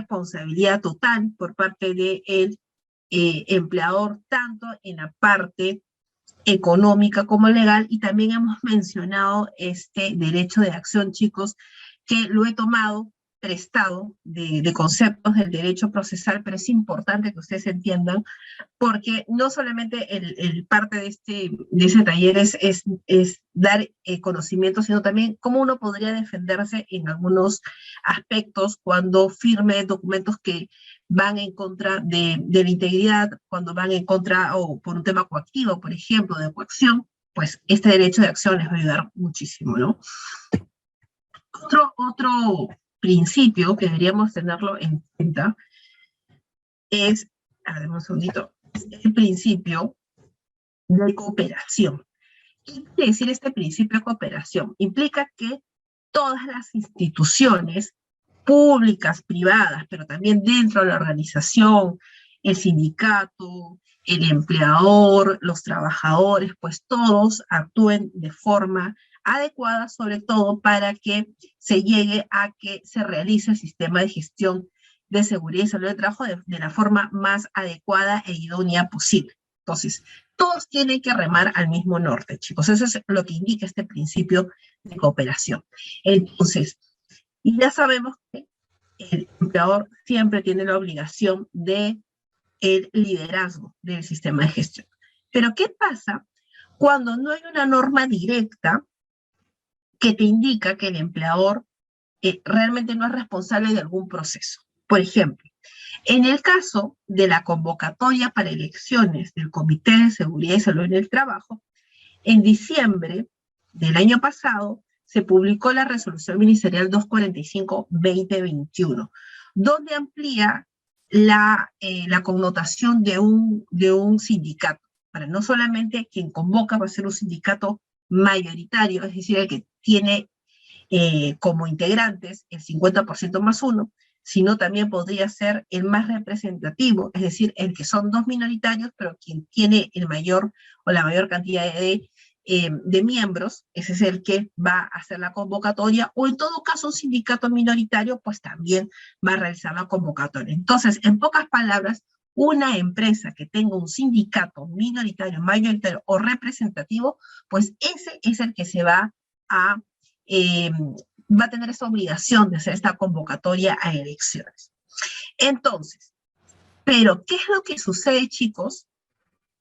responsabilidad total por parte del empleador, tanto en la parte económica como legal, y también hemos mencionado este derecho de acción, chicos, que lo he tomado prestado de conceptos del derecho procesal, pero es importante que ustedes entiendan, porque no solamente el parte de ese taller es dar conocimiento, sino también cómo uno podría defenderse en algunos aspectos cuando firme documentos que van en contra de la integridad, cuando van en contra o por un tema coactivo, por ejemplo, de coacción, pues este derecho de acción les va a ayudar muchísimo, ¿no? Otro principio que deberíamos tenerlo en cuenta es, a ver, un segundito, el principio de cooperación. ¿Qué quiere decir este principio de cooperación? Implica que todas las instituciones públicas, privadas, pero también dentro de la organización, el sindicato, el empleador, los trabajadores, pues todos actúen de forma adecuada, sobre todo para que se llegue a que se realice el sistema de gestión de seguridad y salud de trabajo de la forma más adecuada e idónea posible. Entonces, todos tienen que remar al mismo norte, chicos. Eso es lo que indica este principio de cooperación. Entonces, y ya sabemos que el empleador siempre tiene la obligación de el liderazgo del sistema de gestión. Pero ¿qué pasa cuando no hay una norma directa que te indica que el empleador realmente no es responsable de algún proceso? Por ejemplo, en el caso de la convocatoria para elecciones del Comité de Seguridad y Salud en el Trabajo, en diciembre del año pasado se publicó la Resolución Ministerial 245-2021, donde amplía la connotación de un sindicato, para no solamente quien convoca va a ser un sindicato mayoritario, es decir, el que tiene como integrantes el 50% más uno, sino también podría ser el más representativo, es decir, el que son dos minoritarios, pero quien tiene el mayor o la mayor cantidad de miembros, ese es el que va a hacer la convocatoria, o en todo caso un sindicato minoritario, pues también va a realizar la convocatoria. Entonces, en pocas palabras, una empresa que tenga un sindicato minoritario, mayoritario o representativo, pues ese es el que se va a tener esa obligación de hacer esta convocatoria a elecciones. Entonces, pero ¿qué es lo que sucede, chicos?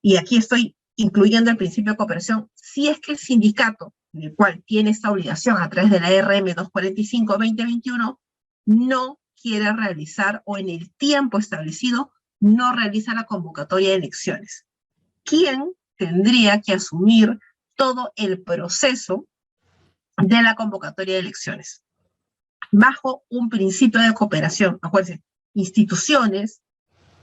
Y aquí estoy incluyendo el principio de cooperación. Si es que el sindicato, el cual tiene esta obligación a través de la RM 245-2021, no quiere realizar o en el tiempo establecido no realiza la convocatoria de elecciones, ¿quién tendría que asumir todo el proceso de la convocatoria de elecciones? Bajo un principio de cooperación, acuérdense, instituciones,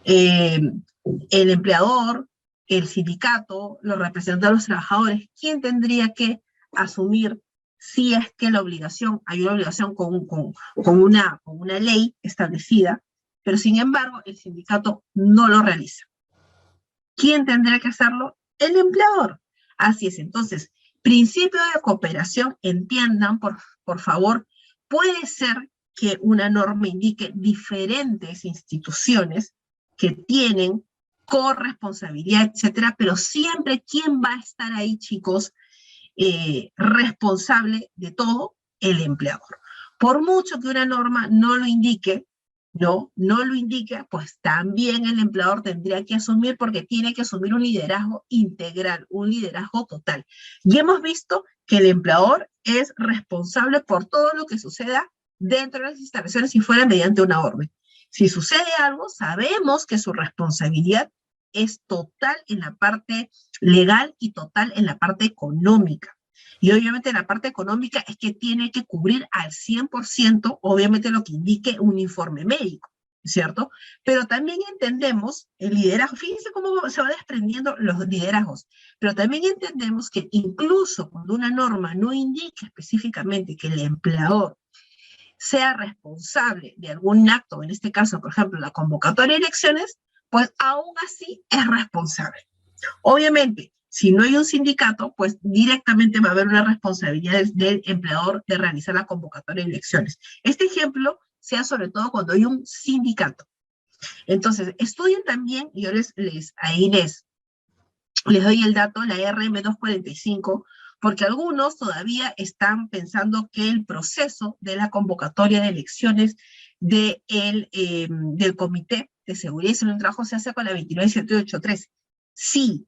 el empleador, el sindicato, los representantes de los trabajadores, ¿quién tendría que asumir si es que la obligación, hay una obligación con una ley establecida, pero sin embargo el sindicato no lo realiza? ¿Quién tendrá que hacerlo? El empleador. Así es. Entonces, principio de cooperación, entiendan, por favor, puede ser que una norma indique diferentes instituciones que tienen corresponsabilidad, etcétera, pero siempre, ¿quién va a estar ahí, chicos, responsable de todo? El empleador. Por mucho que una norma no lo indique, no lo indica, pues también el empleador tendría que asumir, porque tiene que asumir un liderazgo integral, un liderazgo total. Y hemos visto que el empleador es responsable por todo lo que suceda dentro de las instalaciones si fuera mediante una orden. Si sucede algo, sabemos que su responsabilidad es total en la parte legal y total en la parte económica. Y obviamente la parte económica es que tiene que cubrir al 100%, obviamente lo que indique un informe médico, ¿cierto? Pero también entendemos el liderazgo, fíjense cómo se va desprendiendo los liderazgos, pero también entendemos que incluso cuando una norma no indique específicamente que el empleador sea responsable de algún acto, en este caso, por ejemplo, la convocatoria de elecciones, pues aún así es responsable. Obviamente, si no hay un sindicato, pues directamente va a haber una responsabilidad del empleador de realizar la convocatoria de elecciones. Este ejemplo sea sobre todo cuando hay un sindicato. Entonces, estudien también, y yo ahí les doy el dato, la RM245, porque algunos todavía están pensando que el proceso de la convocatoria de elecciones del Comité de Seguridad y Salud en el Trabajo se hace con la 29.78.13. Sí,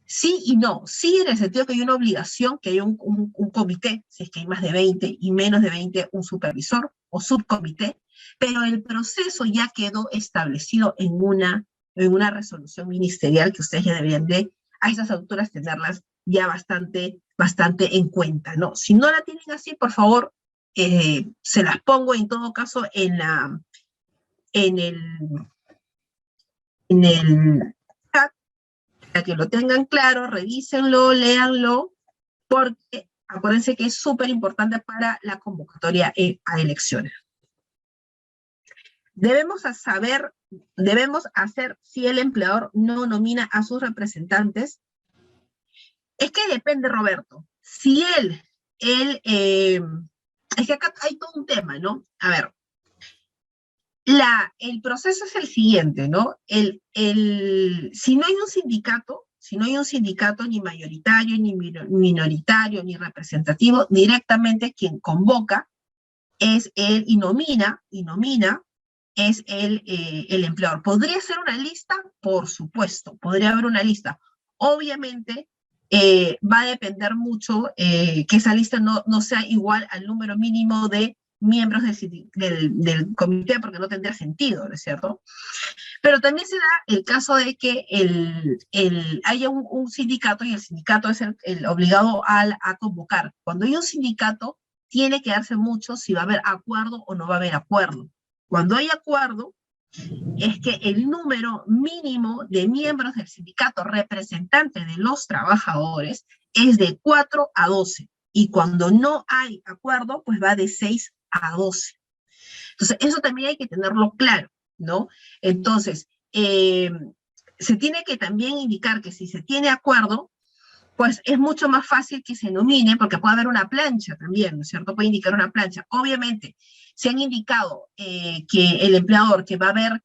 sí y no. Sí, en el sentido que hay una obligación, que hay un comité, si es que hay más de 20 y menos de 20, un supervisor o subcomité, pero el proceso ya quedó establecido en una resolución ministerial que ustedes ya deberían de, a esas alturas, tenerlas ya bastante en cuenta, ¿no? Si no la tienen así, por favor, se las pongo en todo caso en el chat, para que lo tengan claro, revísenlo, léanlo, porque acuérdense que es súper importante para la convocatoria a elecciones. Debemos hacer si el empleador no nomina a sus representantes. Es que depende, Roberto. Si es que acá hay todo un tema, ¿no? A ver, el proceso es el siguiente, ¿no? Si no hay un sindicato ni mayoritario, ni minoritario, ni representativo, directamente quien convoca es y nomina es el empleador. ¿Podría ser una lista? Por supuesto, podría haber una lista. Obviamente, va a depender mucho que esa lista no sea igual al número mínimo de miembros del comité, porque no tendría sentido, ¿no es cierto? Pero también se da el caso de que haya un sindicato y el sindicato es el obligado a convocar. Cuando hay un sindicato, tiene que darse mucho si va a haber acuerdo o no va a haber acuerdo. Cuando hay acuerdo, es que el número mínimo de miembros del sindicato representante de los trabajadores es de 4 a 12. Y cuando no hay acuerdo, pues va de 6 a 12. Entonces, eso también hay que tenerlo claro, ¿no? Entonces, se tiene que también indicar que si se tiene acuerdo, pues es mucho más fácil que se nomine, porque puede haber una plancha también, ¿no es cierto? Puede indicar una plancha. Obviamente, se han indicado que el empleador, que va a haber,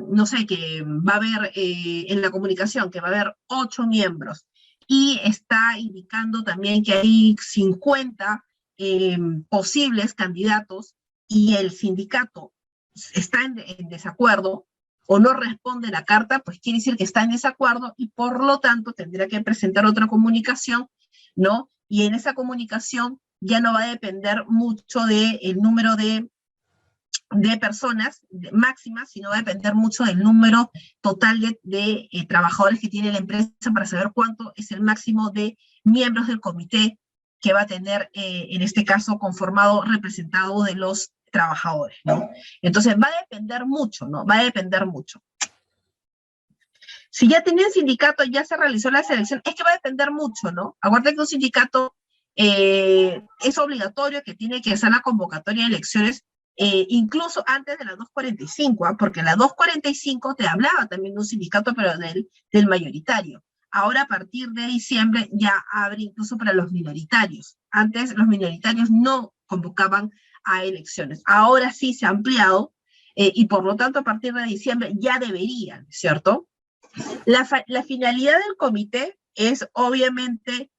no sé, que va a haber en la comunicación, que va a haber 8 miembros, y está indicando también que hay 50 posibles candidatos, y el sindicato está en desacuerdo, o no responde la carta, pues quiere decir que está en desacuerdo y por lo tanto tendrá que presentar otra comunicación, ¿no? Y en esa comunicación ya no va a depender mucho del número de personas máximas, sino va a depender mucho del número total de trabajadores que tiene la empresa para saber cuánto es el máximo de miembros del comité que va a tener, en este caso, conformado, representado de los trabajadores, ¿no? Entonces va a depender mucho, ¿no? Va a depender mucho. Si ya tenían sindicato, ya se realizó la selección, es que va a depender mucho, ¿no? Acuérdense que un sindicato es obligatorio, que tiene que hacer la convocatoria de elecciones incluso antes de la 245, ¿eh? Porque la 245 te hablaba también de un sindicato, pero del mayoritario. Ahora, a partir de diciembre, ya abre incluso para los minoritarios. Antes, los minoritarios no convocaban a elecciones. Ahora sí se ha ampliado y por lo tanto, a partir de diciembre ya deberían, ¿cierto? La finalidad del comité es obviamente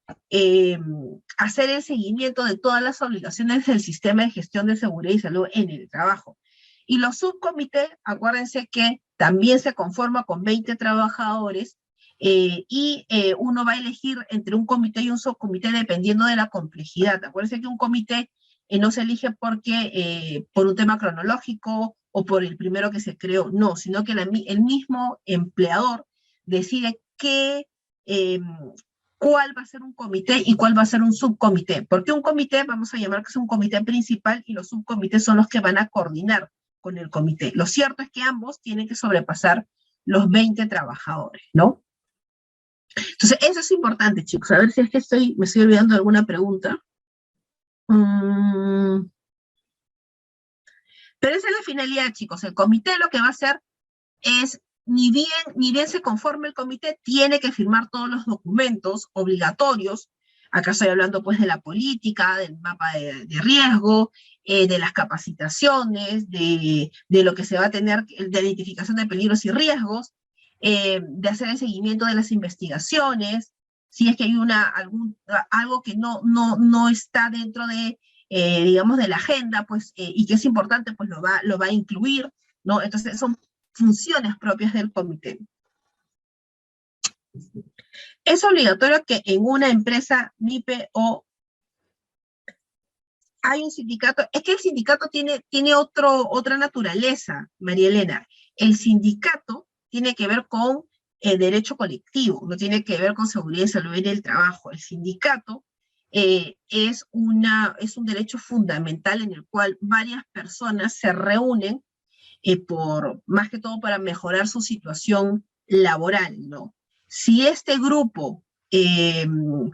hacer el seguimiento de todas las obligaciones del sistema de gestión de seguridad y salud en el trabajo. Y los subcomités, acuérdense que también se conforma con 20 trabajadores y uno va a elegir entre un comité y un subcomité dependiendo de la complejidad. Acuérdense que un comité no se elige porque por un tema cronológico o por el primero que se creó, no, sino que el mismo empleador decide cuál va a ser un comité y cuál va a ser un subcomité. Porque un comité, vamos a llamar que es un comité principal, y los subcomités son los que van a coordinar con el comité. Lo cierto es que ambos tienen que sobrepasar los 20 trabajadores, ¿no? Entonces, eso es importante, chicos. A ver si es que me estoy olvidando de alguna pregunta. Pero esa es la finalidad, chicos. El comité lo que va a hacer es, ni bien se conforme el comité, tiene que firmar todos los documentos obligatorios Acá estoy hablando pues de la política, del mapa de riesgo, de las capacitaciones, de lo que se va a tener, de identificación de peligros y riesgos, de hacer el seguimiento de las investigaciones, si es que hay algo que no está dentro de, digamos, de la agenda, pues, y que es importante, pues lo va a incluir, ¿no? Entonces son funciones propias del comité. Es obligatorio que en una empresa MIPE o hay un sindicato, es que el sindicato tiene otra naturaleza, María Elena. El sindicato tiene que ver con derecho colectivo, no tiene que ver con seguridad y salud en el trabajo. El sindicato es un derecho fundamental en el cual varias personas se reúnen más que todo para mejorar su situación laboral, ¿no? Si este grupo,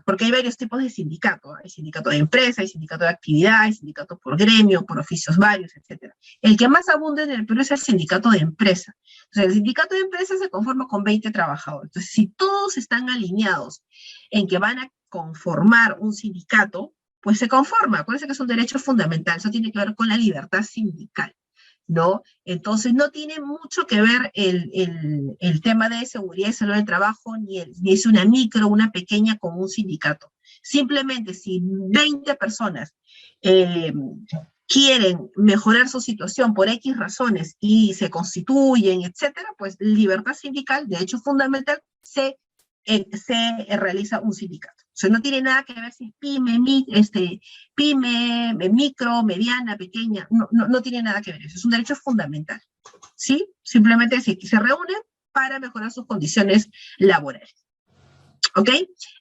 porque hay varios tipos de sindicatos, hay sindicato de empresa, hay sindicato de actividad, hay sindicato por gremio, por oficios varios, etc. El que más abunda en el Perú es el sindicato de empresa. Entonces, el sindicato de empresa se conforma con 20 trabajadores. Entonces, si todos están alineados en que van a conformar un sindicato, pues se conforma. Acuérdense que es un derecho fundamental, eso tiene que ver con la libertad sindical, ¿no? Entonces no tiene mucho que ver el tema de seguridad y salud del trabajo, ni es una micro, una pequeña con un sindicato. Simplemente si 20 personas quieren mejorar su situación por X razones y se constituyen, etcétera, pues libertad sindical, de hecho fundamental, se realiza un sindicato. O sea, no tiene nada que ver si es pyme, micro, mediana, pequeña, no tiene nada que ver eso, es un derecho fundamental, ¿sí? Simplemente se reúnen para mejorar sus condiciones laborales, ¿ok?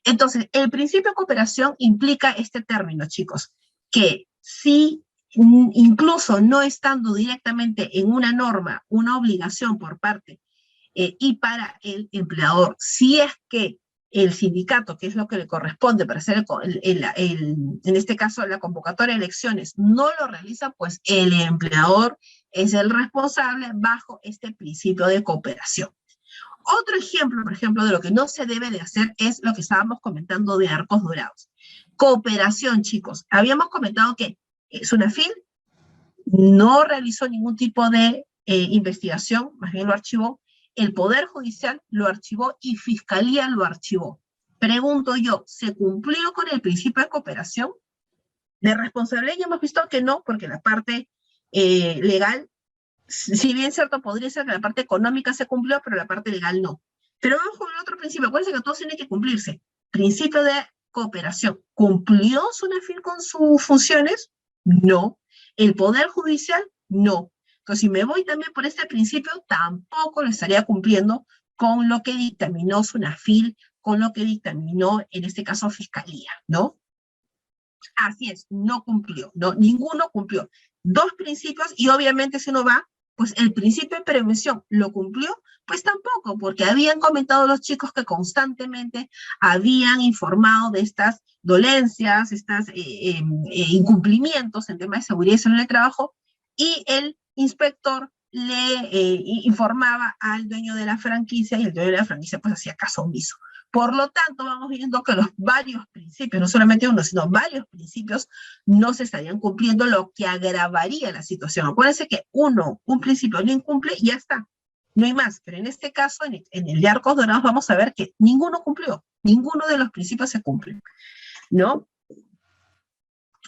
Entonces, el principio de cooperación implica este término, chicos, que si incluso no estando directamente en una norma, una obligación por parte y para el empleador, si es que el sindicato, que es lo que le corresponde para hacer, en este caso, la convocatoria de elecciones, no lo realiza, pues el empleador es el responsable bajo este principio de cooperación. Otro ejemplo, por ejemplo, de lo que no se debe de hacer es lo que estábamos comentando de arcos dorados. Cooperación, chicos. Habíamos comentado que SUNAFIL no realizó ningún tipo de investigación, más bien lo archivó. El Poder Judicial lo archivó y Fiscalía lo archivó. Pregunto yo, ¿se cumplió con el principio de cooperación? De responsabilidad ya hemos visto que no, porque la parte legal, si bien cierto, podría ser que la parte económica se cumplió, pero la parte legal no. Pero vamos con el otro principio, acuérdense que todos tienen que cumplirse. Principio de cooperación. ¿Cumplió SUNAFIL con sus funciones? No. ¿El Poder Judicial? No. Entonces, si me voy también por este principio, tampoco lo estaría cumpliendo con lo que dictaminó SUNAFIL, con lo que dictaminó, en este caso, Fiscalía, ¿no? Así es, no cumplió, no, ninguno cumplió. Dos principios, y obviamente si uno va, pues el principio de prevención, ¿lo cumplió? Pues tampoco, porque habían comentado los chicos que constantemente habían informado de estas dolencias, estos incumplimientos en temas de seguridad y salud en el trabajo, y el inspector le informaba al dueño de la franquicia, y el dueño de la franquicia pues hacía caso omiso. Por lo tanto, vamos viendo que los varios principios, no solamente uno, sino varios principios, no se estarían cumpliendo, lo que agravaría la situación. Acuérdense que un principio no incumple y ya está, no hay más. Pero en este caso, en el de arcos dorados, vamos a ver que ninguno cumplió, ninguno de los principios se cumple, ¿no?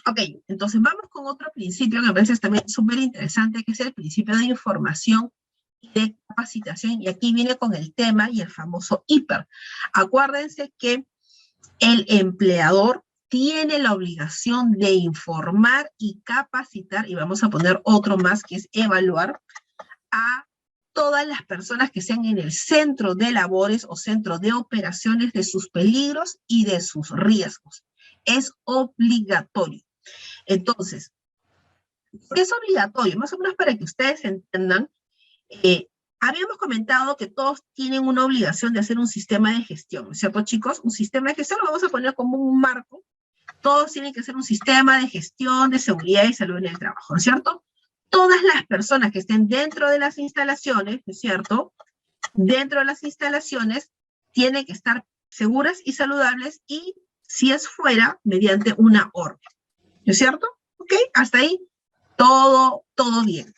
Ok, entonces vamos con otro principio que me parece también súper interesante, que es el principio de información y de capacitación, y aquí viene con el tema y el famoso hiper. Acuérdense que el empleador tiene la obligación de informar y capacitar, y vamos a poner otro más que es evaluar, a todas las personas que sean en el centro de labores o centro de operaciones de sus peligros y de sus riesgos. Es obligatorio. Entonces, es obligatorio, más o menos para que ustedes entiendan, habíamos comentado que todos tienen una obligación de hacer un sistema de gestión, ¿cierto, chicos? Un sistema de gestión lo vamos a poner como un marco. Todos tienen que hacer un sistema de gestión de seguridad y salud en el trabajo, ¿no es cierto? Todas las personas que estén dentro de las instalaciones, ¿no es cierto? Dentro de las instalaciones tienen que estar seguras y saludables y Si es fuera, mediante una orden. ¿No es cierto? ¿Ok? Hasta ahí, todo bien.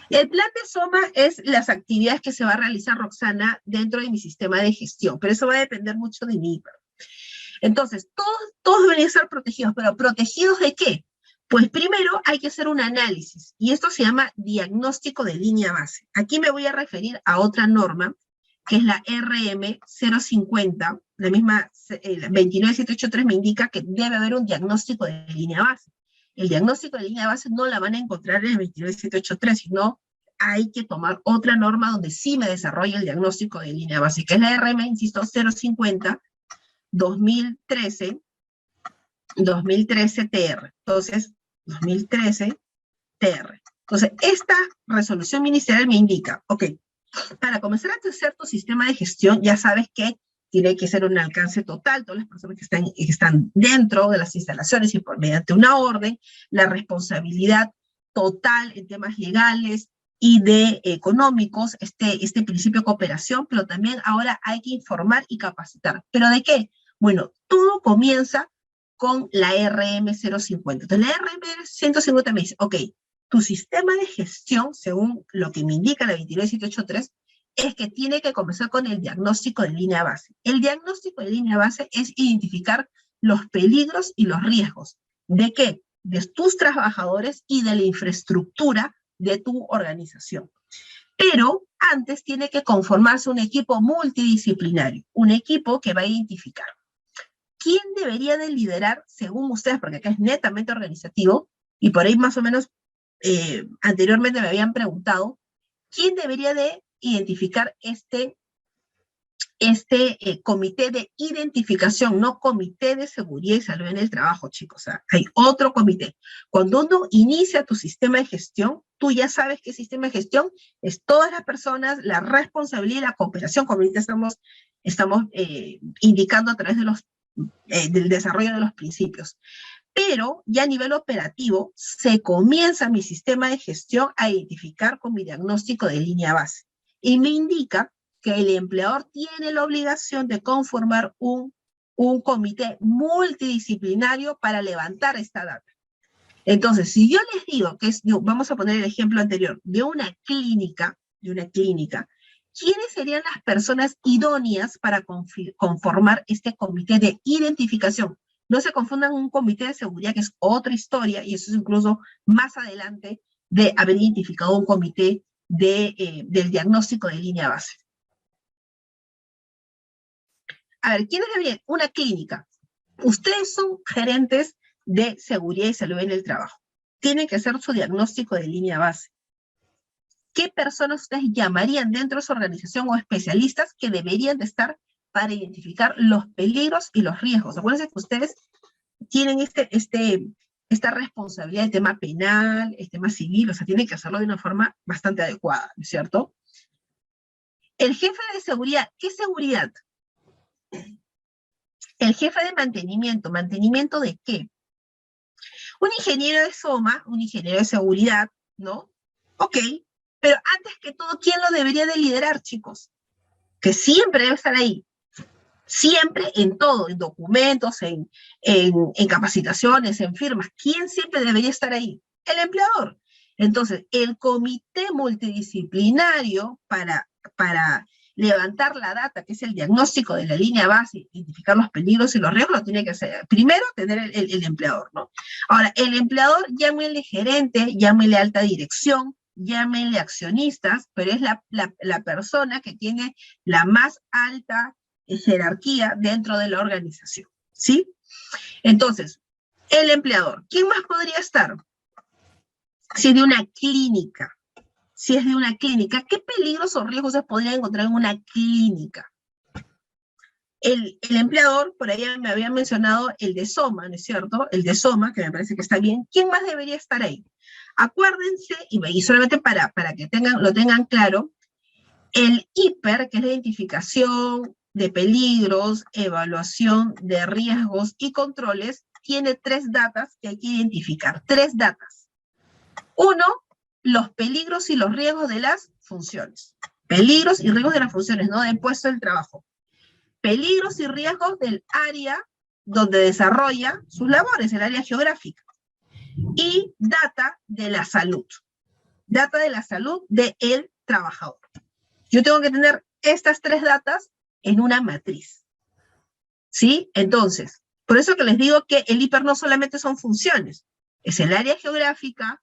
El plan de SOMA es las actividades que se va a realizar, Roxana, dentro de mi sistema de gestión, pero eso va a depender mucho de mí. Entonces, todos deberían estar protegidos, pero ¿protegidos de qué? Pues primero hay que hacer un análisis, y esto se llama diagnóstico de línea base. Aquí me voy a referir a otra norma, que es la RM 050, la misma 29783 me indica que debe haber un diagnóstico de línea base. El diagnóstico de línea base no la van a encontrar en el 29783, sino hay que tomar otra norma donde sí me desarrolle el diagnóstico de línea base, que es la RM, insisto, 050, 2013 TR. Entonces, 2013 TR. Entonces, esta resolución ministerial me indica, ok, para comenzar a hacer tu sistema de gestión, ya sabes que tiene que ser un alcance total, todas las personas que están dentro de las instalaciones y por mediante una orden, la responsabilidad total en temas legales y de económicos, este principio de cooperación, pero también ahora hay que informar y capacitar. ¿Pero de qué? Bueno, todo comienza con la RM050. Entonces, la RM150 me dice, ok, tu sistema de gestión, según lo que me indica la 29783, es que tiene que comenzar con el diagnóstico de línea base. El diagnóstico de línea base es identificar los peligros y los riesgos. ¿De qué? De tus trabajadores y de la infraestructura de tu organización. Pero antes tiene que conformarse un equipo multidisciplinario, un equipo que va a identificar quién debería de liderar, según ustedes, porque acá es netamente organizativo, y por ahí más o menos anteriormente me habían preguntado, ¿quién debería de identificar este comité de identificación, no comité de seguridad y salud en el trabajo, chicos? O sea, hay otro comité. Cuando uno inicia tu sistema de gestión, tú ya sabes qué sistema de gestión es todas las personas, la responsabilidad y la cooperación, como ahorita estamos indicando a través de del desarrollo de los principios. Pero ya a nivel operativo se comienza mi sistema de gestión a identificar con mi diagnóstico de línea base. Y me indica que el empleador tiene la obligación de conformar un comité multidisciplinario para levantar esta data. Entonces, si yo les digo que vamos a poner el ejemplo anterior, de una clínica, ¿quiénes serían las personas idóneas para conformar este comité de identificación? No se confundan un comité de seguridad, que es otra historia, y eso es incluso más adelante de haber identificado un comité del diagnóstico de línea base. A ver, ¿quiénes deberían? Una clínica. Ustedes son gerentes de seguridad y salud en el trabajo. Tienen que hacer su diagnóstico de línea base. ¿Qué personas ustedes llamarían dentro de su organización o especialistas que deberían de estar para identificar los peligros y los riesgos? Acuérdense que ustedes tienen esta responsabilidad del tema penal, el tema civil, o sea, tienen que hacerlo de una forma bastante adecuada, ¿no es cierto? El jefe de seguridad, ¿qué seguridad? El jefe de mantenimiento, ¿mantenimiento de qué? Un ingeniero de SOMA, un ingeniero de seguridad, ¿no? Ok, pero antes que todo, ¿quién lo debería de liderar, chicos? Que siempre debe estar ahí. Siempre en todo, en documentos, en capacitaciones, en firmas. ¿Quién siempre debería estar ahí? El empleador. Entonces, el comité multidisciplinario para levantar la data, que es el diagnóstico de la línea base, identificar los peligros y los riesgos, lo tiene que hacer. Primero, tener el empleador, ¿no? Ahora, el empleador, llámele gerente, llámele alta dirección, llámele accionistas, pero es la persona que tiene la más alta jerarquía dentro de la organización, ¿sí? Entonces, el empleador, ¿quién más podría estar? Si es de una clínica, ¿qué peligros o riesgos se podrían encontrar en una clínica? El empleador, por ahí me había mencionado el de SOMA, ¿no es cierto? El de SOMA, que me parece que está bien. ¿Quién más debería estar ahí? Acuérdense, y solamente para que lo tengan claro, el IPER, que es la identificación de peligros, evaluación de riesgos y controles, tiene 3 datas que hay que identificar. 3 datas. 1, los peligros y los riesgos de las funciones. Peligros y riesgos de las funciones, no del puesto del trabajo. Peligros y riesgos del área donde desarrolla sus labores, el área geográfica. Y data de la salud. Data de la salud del trabajador. Yo tengo que tener estas 3 datas en una matriz. ¿Sí? Entonces, por eso que les digo que el hiper no solamente son funciones, es el área geográfica,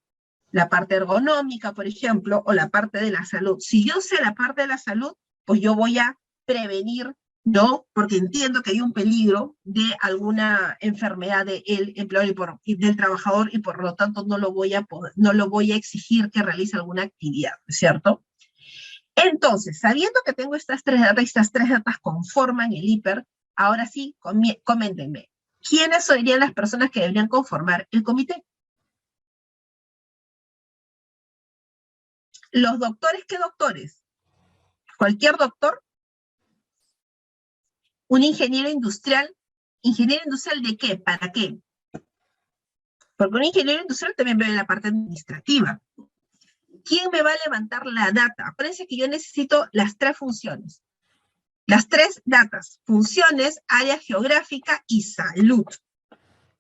la parte ergonómica, por ejemplo, o la parte de la salud. Si yo sé la parte de la salud, pues yo voy a prevenir, ¿no? Porque entiendo que hay un peligro de alguna enfermedad del empleador y del trabajador, y por lo tanto no lo voy a exigir que realice alguna actividad, ¿cierto? Entonces, sabiendo que tengo estas 3 datas conforman el hiper, ahora sí, coméntenme, ¿quiénes serían las personas que deberían conformar el comité? Los doctores, ¿qué doctores? Cualquier doctor, un ingeniero industrial ¿de qué? ¿Para qué? Porque un ingeniero industrial también ve la parte administrativa. ¿Quién me va a levantar la data? Acuérdense que yo necesito las 3 funciones. Las 3 datas, funciones, área geográfica y salud.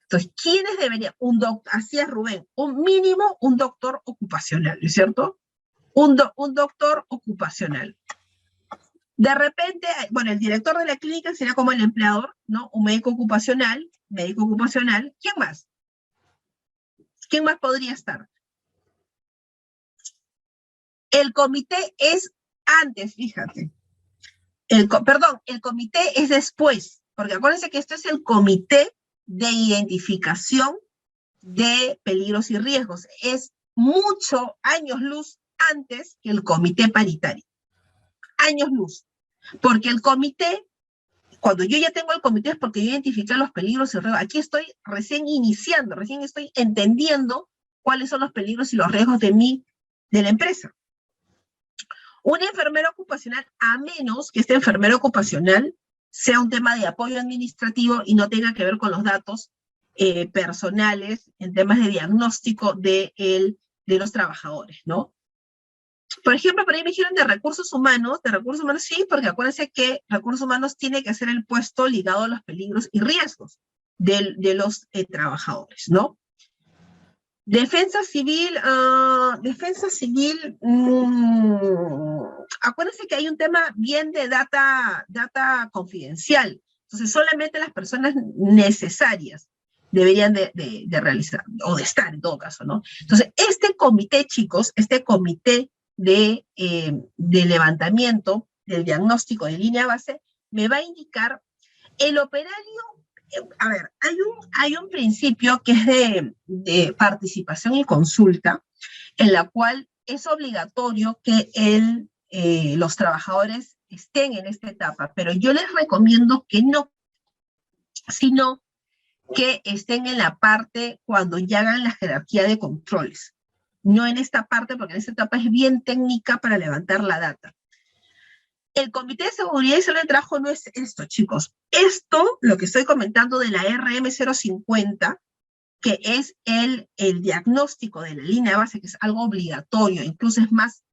Entonces, ¿quiénes deberían? Así es Rubén, un mínimo un doctor ocupacional, ¿no es cierto? Un doctor ocupacional. De repente, bueno, el director de la clínica sería como el empleador, ¿no? Un médico ocupacional. ¿Quién más? ¿Quién más podría estar? El comité es antes, fíjate. El comité es después, porque acuérdense que esto es el comité de identificación de peligros y riesgos. Es mucho años luz antes que el comité paritario. Años luz. Porque el comité, cuando yo ya tengo el comité es porque yo identifiqué los peligros y riesgos. Aquí estoy recién iniciando, recién estoy entendiendo cuáles son los peligros y los riesgos de la empresa. Un enfermero ocupacional, a menos que este enfermero ocupacional sea un tema de apoyo administrativo y no tenga que ver con los datos personales en temas de diagnóstico de los trabajadores, ¿no? Por ejemplo, por ahí me dijeron de recursos humanos sí, porque acuérdense que recursos humanos tiene que ser el puesto ligado a los peligros y riesgos de los trabajadores, ¿no? Defensa civil, acuérdense que hay un tema bien de data confidencial, entonces solamente las personas necesarias deberían de realizar, o de estar en todo caso, ¿no? Entonces, este comité, chicos, este comité de levantamiento del diagnóstico de línea base, me va a indicar el operario. A ver, hay un principio que es de participación y consulta, en la cual es obligatorio que los trabajadores estén en esta etapa, pero yo les recomiendo que no, sino que estén en la parte cuando ya hagan la jerarquía de controles, no en esta parte, porque en esta etapa es bien técnica para levantar la data. El Comité de Seguridad y Salud del Trabajo no es esto, chicos. Esto, lo que estoy comentando de la RM050, que es el diagnóstico de la línea de base, que es algo obligatorio, incluso es más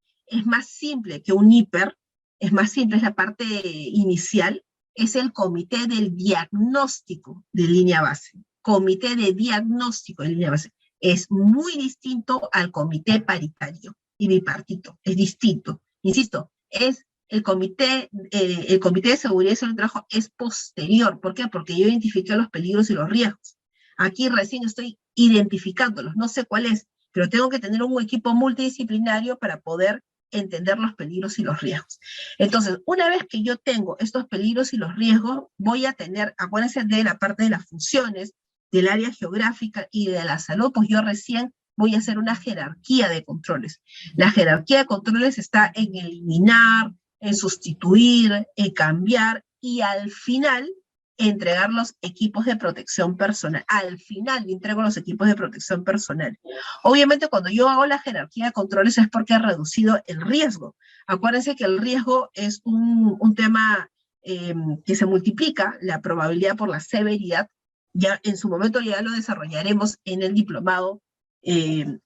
simple que un hiper, es más simple, es la parte inicial, es el comité del diagnóstico de línea base. Comité de diagnóstico de línea base. Es muy distinto al comité paritario y bipartito, es distinto. Insisto, es el comité de seguridad y salud del trabajo es posterior. ¿Por qué? Porque yo identifiqué los peligros y los riesgos. Aquí recién estoy identificándolos, no sé cuál es, pero tengo que tener un equipo multidisciplinario para poder entender los peligros y los riesgos. Entonces, una vez que yo tengo estos peligros y los riesgos, voy a tener, acuérdense de la parte de las funciones, del área geográfica y de la salud, pues yo recién voy a hacer una jerarquía de controles. La jerarquía de controles está en eliminar, en sustituir, en cambiar, y al final entregar los equipos de protección personal. Al final entrego los equipos de protección personal. Obviamente cuando yo hago la jerarquía de controles es porque he reducido el riesgo. Acuérdense que el riesgo es un tema que se multiplica, la probabilidad por la severidad. Ya en su momento ya lo desarrollaremos en el diplomado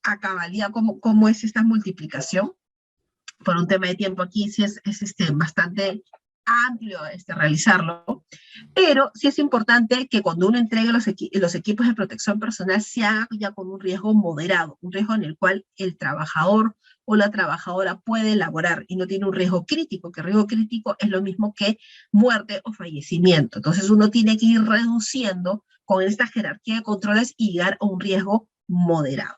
a cabalidad cómo es esta multiplicación. Por un tema de tiempo aquí sí es bastante amplio realizarlo, pero sí es importante que cuando uno entregue los equipos de protección personal se haga ya con un riesgo moderado, un riesgo en el cual el trabajador o la trabajadora puede elaborar y no tiene un riesgo crítico, que el riesgo crítico es lo mismo que muerte o fallecimiento. Entonces uno tiene que ir reduciendo con esta jerarquía de controles y llegar a un riesgo moderado.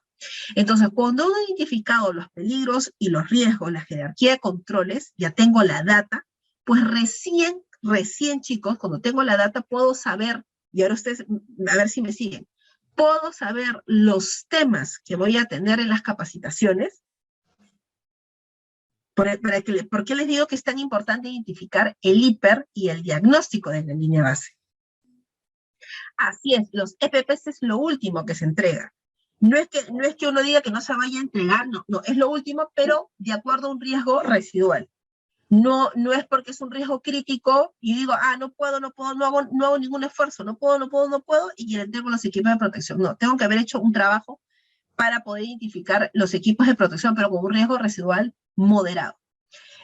Entonces, cuando uno ha identificado los peligros y los riesgos, la jerarquía de controles, ya tengo la data, pues recién, chicos, cuando tengo la data, puedo saber, y ahora ustedes, a ver si me siguen, puedo saber los temas que voy a tener en las capacitaciones. ¿Por qué les digo que es tan importante identificar el hiper y el diagnóstico de la línea base? Así es, los EPPs es lo último que se entrega. No es que uno diga que no se vaya a entregar, no, es lo último, pero de acuerdo a un riesgo residual. No es porque es un riesgo crítico y digo, no puedo, no hago ningún esfuerzo, no puedo, y le entrego los equipos de protección. No, tengo que haber hecho un trabajo para poder identificar los equipos de protección, pero con un riesgo residual moderado.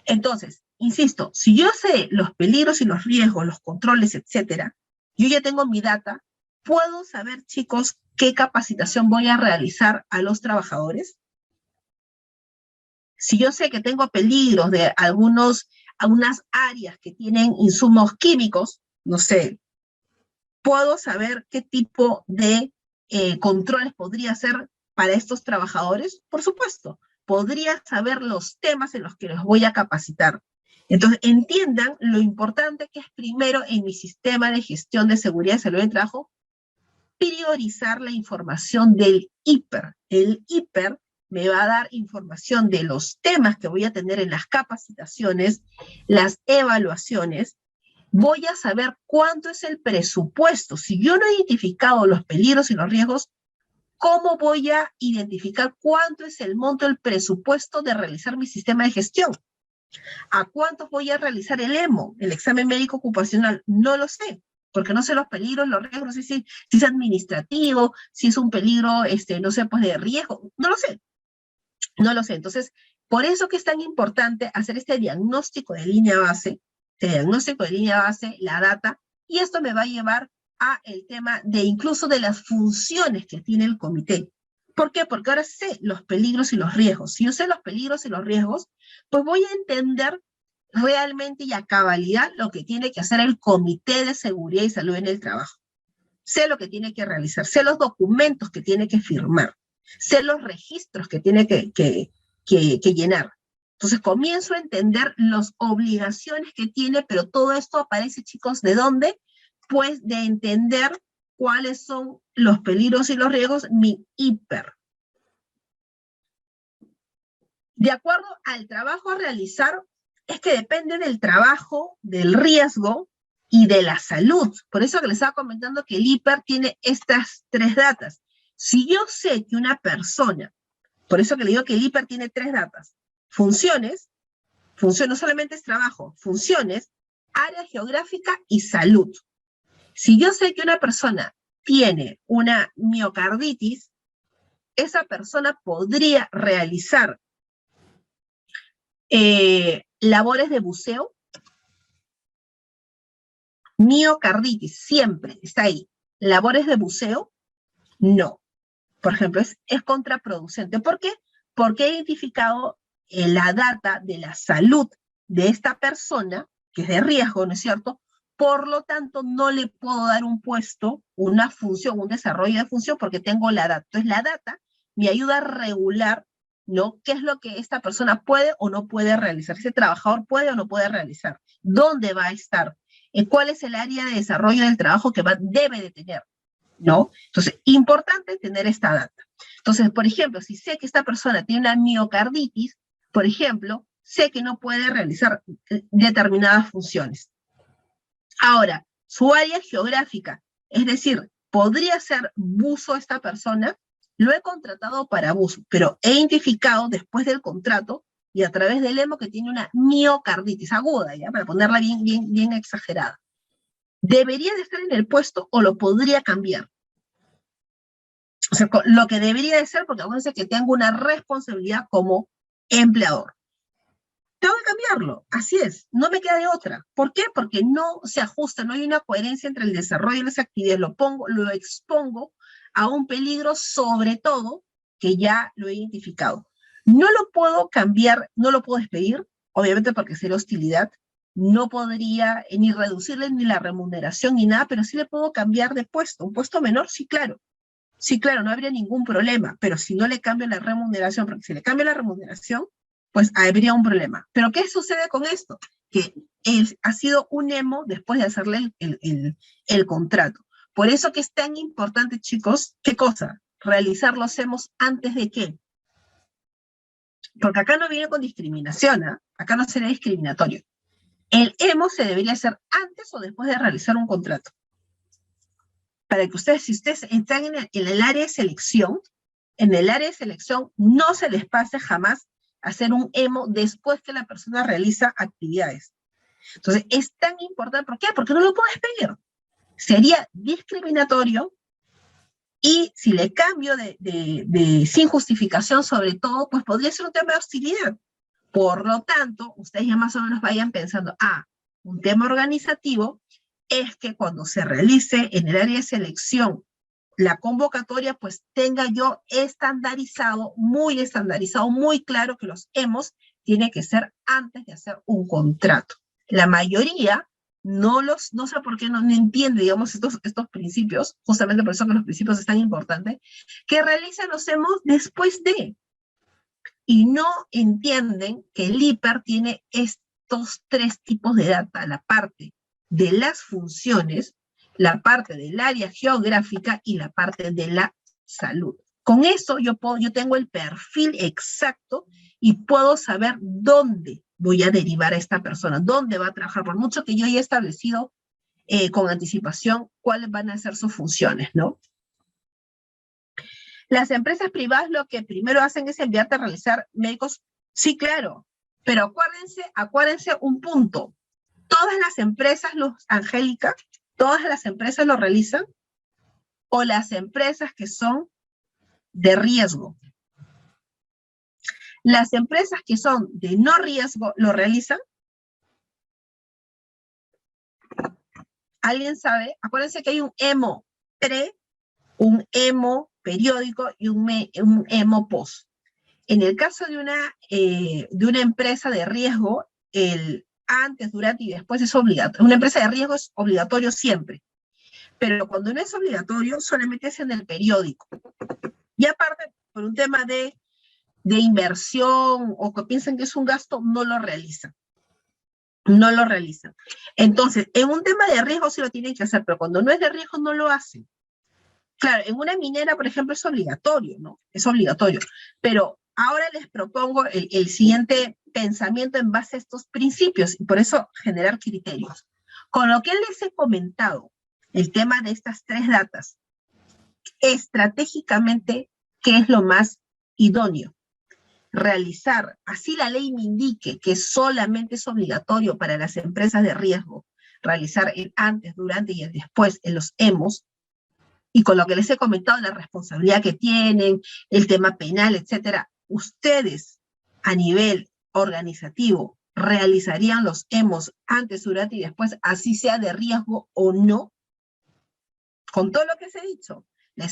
Entonces, insisto, si yo sé los peligros y los riesgos, los controles, etcétera, yo ya tengo mi data, ¿puedo saber, chicos, qué capacitación voy a realizar a los trabajadores? Si yo sé que tengo peligros de algunas áreas que tienen insumos químicos, no sé, ¿puedo saber qué tipo de controles podría hacer para estos trabajadores? Por supuesto, podría saber los temas en los que los voy a capacitar. Entonces, entiendan lo importante que es primero en mi sistema de gestión de seguridad y salud del trabajo, priorizar la información del hiper. El hiper me va a dar información de los temas que voy a tener en las capacitaciones, las evaluaciones. Voy a saber cuánto es el presupuesto. Si yo no he identificado los peligros y los riesgos, ¿cómo voy a identificar cuánto es el monto del presupuesto de realizar mi sistema de gestión? ¿A cuántos voy a realizar el EMO, el examen médico ocupacional? No lo sé, porque no sé los peligros, los riesgos, no sé si es administrativo, si es un peligro, no sé, pues de riesgo, no lo sé. Entonces, por eso que es tan importante hacer este diagnóstico de línea base, la data, y esto me va a llevar a el tema de incluso de las funciones que tiene el comité. ¿Por qué? Porque ahora sé los peligros y los riesgos. Si yo sé los peligros y los riesgos, pues voy a entender realmente y a cabalidad lo que tiene que hacer el Comité de Seguridad y Salud en el Trabajo. Sé lo que tiene que realizar, sé los documentos que tiene que firmar, sé los registros que tiene que llenar. Entonces comienzo a entender las obligaciones que tiene, pero todo esto aparece, chicos, ¿de dónde? Pues de entender cuáles son los peligros y los riesgos, mi hiper. De acuerdo al trabajo a realizar, es que depende del trabajo, del riesgo y de la salud. Por eso que les estaba comentando que el hiper tiene estas 3 datas. Si yo sé que una persona, por eso que le digo que el hiper tiene 3 datas, funciones, no solamente es trabajo, funciones, área geográfica y salud. Si yo sé que una persona tiene una miocarditis, esa persona podría realizar labores de buceo. Miocarditis, siempre está ahí. Labores de buceo, no. Por ejemplo, es contraproducente. ¿Por qué? Porque he identificado la data de la salud de esta persona, que es de riesgo, ¿no es cierto? Por lo tanto, no le puedo dar un puesto, una función, un desarrollo de función, porque tengo la data. Entonces, la data me ayuda a regular, ¿no? ¿Qué es lo que esta persona puede o no puede realizar? Ese trabajador puede o no puede realizar. ¿Dónde va a estar? ¿Cuál es el área de desarrollo del trabajo que debe de tener? ¿No? Entonces, importante tener esta data. Entonces, por ejemplo, si sé que esta persona tiene una miocarditis, por ejemplo, sé que no puede realizar determinadas funciones. Ahora, su área geográfica, es decir, podría ser buzo esta persona, lo he contratado para buzo, pero he identificado después del contrato y a través del EMO que tiene una miocarditis aguda, ¿ya? Para ponerla bien exagerada. ¿Debería de estar en el puesto o lo podría cambiar? O sea, lo que debería de ser, porque acuérdense que tengo una responsabilidad como empleador. tengo que cambiarlo, así es, no me queda de otra. ¿Por qué? Porque no se ajusta, no hay una coherencia entre el desarrollo de las actividades, lo expongo a un peligro, sobre todo, que ya lo he identificado. No lo puedo cambiar, no lo puedo despedir, obviamente porque sería hostilidad, no podría ni reducirle ni la remuneración ni nada, pero sí le puedo cambiar de puesto, un puesto menor, sí, claro, no habría ningún problema, pero si no le cambio la remuneración, porque si le cambio la remuneración, pues habría un problema. Pero ¿qué sucede con esto? Que ha sido un emo después de hacerle el contrato. Por eso que es tan importante, chicos, ¿qué cosa? Realizar los emos antes de qué. Porque acá no viene con discriminación, ¿eh? Acá no sería discriminatorio. El emo se debería hacer antes o después de realizar un contrato. Para que ustedes, si ustedes están en el área de selección, en el área de selección no se les pase jamás hacer un emo después que la persona realiza actividades. Entonces, es tan importante, ¿por qué? Porque no lo puedes pedir. Sería discriminatorio y si le cambio sin justificación sobre todo, pues podría ser un tema de hostilidad. Por lo tanto, ustedes ya más o menos vayan pensando, un tema organizativo es que cuando se realice en el área de selección la convocatoria, pues tenga yo estandarizado, muy claro que los hemos tiene que ser antes de hacer un contrato. La mayoría no sé por qué no entiende, digamos, estos principios, justamente por eso que los principios es tan importantes, que realizan los hemos después de, y no entienden que el hiper tiene estos tres tipos de data, la parte de las funciones, la parte del área geográfica y la parte de la salud. Con eso yo tengo el perfil exacto y puedo saber dónde voy a derivar a esta persona, dónde va a trabajar, por mucho que yo haya establecido con anticipación cuáles van a ser sus funciones, ¿no? Las empresas privadas lo que primero hacen es enviarte a realizar médicos, sí, claro, pero acuérdense un punto. Todas las empresas, Angélica, todas las empresas lo realizan, o las empresas que son de riesgo. Las empresas que son de no riesgo lo realizan. ¿Alguien sabe? Acuérdense que hay un EMO pre, un EMO periódico y un EMO post. En el caso de una empresa de riesgo, el antes, durante y después es obligatorio. Una empresa de riesgo es obligatorio siempre. Pero cuando no es obligatorio, solamente es en el periódico. Y aparte, por un tema de inversión o que piensan que es un gasto, no lo realizan. No lo realizan. Entonces, en un tema de riesgo sí lo tienen que hacer, pero cuando no es de riesgo no lo hacen. Claro, en una minera, por ejemplo, es obligatorio, ¿no? Es obligatorio. Pero ahora les propongo el siguiente pensamiento en base a estos principios y por eso generar criterios. Con lo que les he comentado, el tema de estas tres datas, estratégicamente, ¿qué es lo más idóneo? Realizar, así la ley me indique que solamente es obligatorio para las empresas de riesgo realizar el antes, durante y el después en los EMOS, y con lo que les he comentado, la responsabilidad que tienen, el tema penal, etcétera, ustedes a nivel organizativo realizarían los EMOS antes, durante y después, así sea de riesgo o no. Con todo lo que les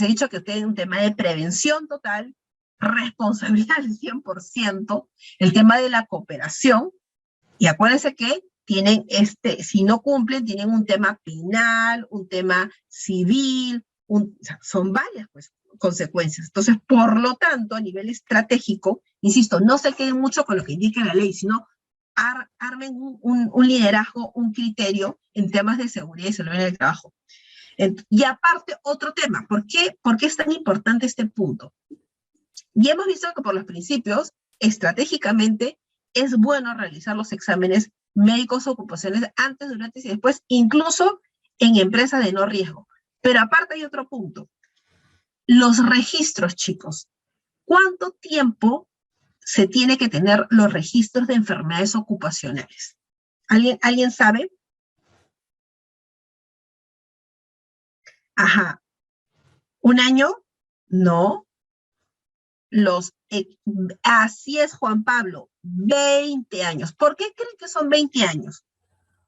he dicho que ustedes un tema de prevención total, responsabilidad al 100%, el tema de la cooperación, y acuérdense que tienen si no cumplen, tienen un tema penal, un tema civil, o sea, son varias pues, consecuencias. Entonces, por lo tanto, a nivel estratégico, insisto, no se queden mucho con lo que indica la ley, sino armen un liderazgo, un criterio en temas de seguridad y salud en el trabajo. Y aparte, otro tema, ¿por qué es tan importante este punto? Y hemos visto que por los principios, estratégicamente, es bueno realizar los exámenes médicos ocupacionales antes, durante y después, incluso en empresas de no riesgo. Pero aparte hay otro punto. Los registros, chicos. ¿Cuánto tiempo se tiene que tener los registros de enfermedades ocupacionales? ¿Alguien sabe? Ajá. ¿Un año? No. Así es, Juan Pablo, 20 años. ¿Por qué creen que son 20 años?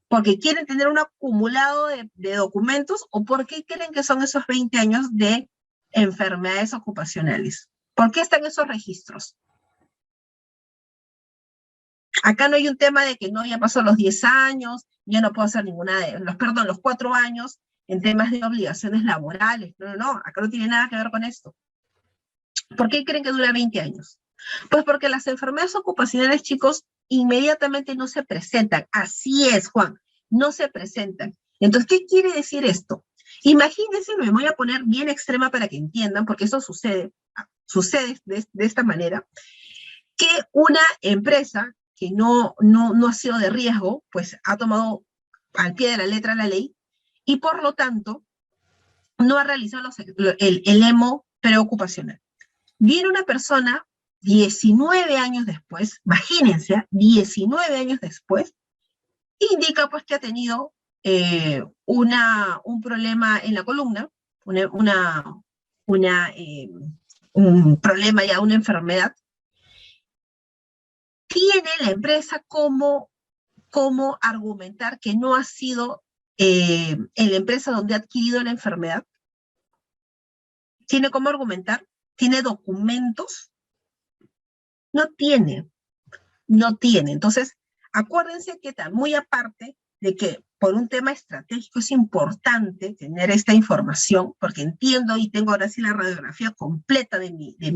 ¿Porque quieren tener un acumulado de documentos o por qué creen que son esos 20 años de enfermedades ocupacionales? ¿Por qué están esos registros? Acá no hay un tema de que no, ya pasó los 10 años, ya no puedo hacer los 4 años en temas de obligaciones laborales. No, acá no tiene nada que ver con esto. ¿Por qué creen que dura 20 años? Pues porque las enfermedades ocupacionales, chicos, inmediatamente no se presentan. Así es, Juan, no se presentan. Entonces, ¿qué quiere decir esto? Imagínense, me voy a poner bien extrema para que entiendan, porque eso sucede de esta manera, que una empresa que no ha sido de riesgo, pues ha tomado al pie de la letra la ley y por lo tanto no ha realizado el EMO preocupacional. Viene una persona 19 años después, imagínense, 19 años después, indica pues que ha tenido un problema en la columna, un problema ya, una enfermedad. ¿Tiene la empresa cómo argumentar que no ha sido en la empresa donde ha adquirido la enfermedad? ¿Tiene cómo argumentar? ¿Tiene documentos? No tiene. Entonces, acuérdense que muy aparte de que por un tema estratégico es importante tener esta información, porque entiendo y tengo ahora sí la radiografía completa de mi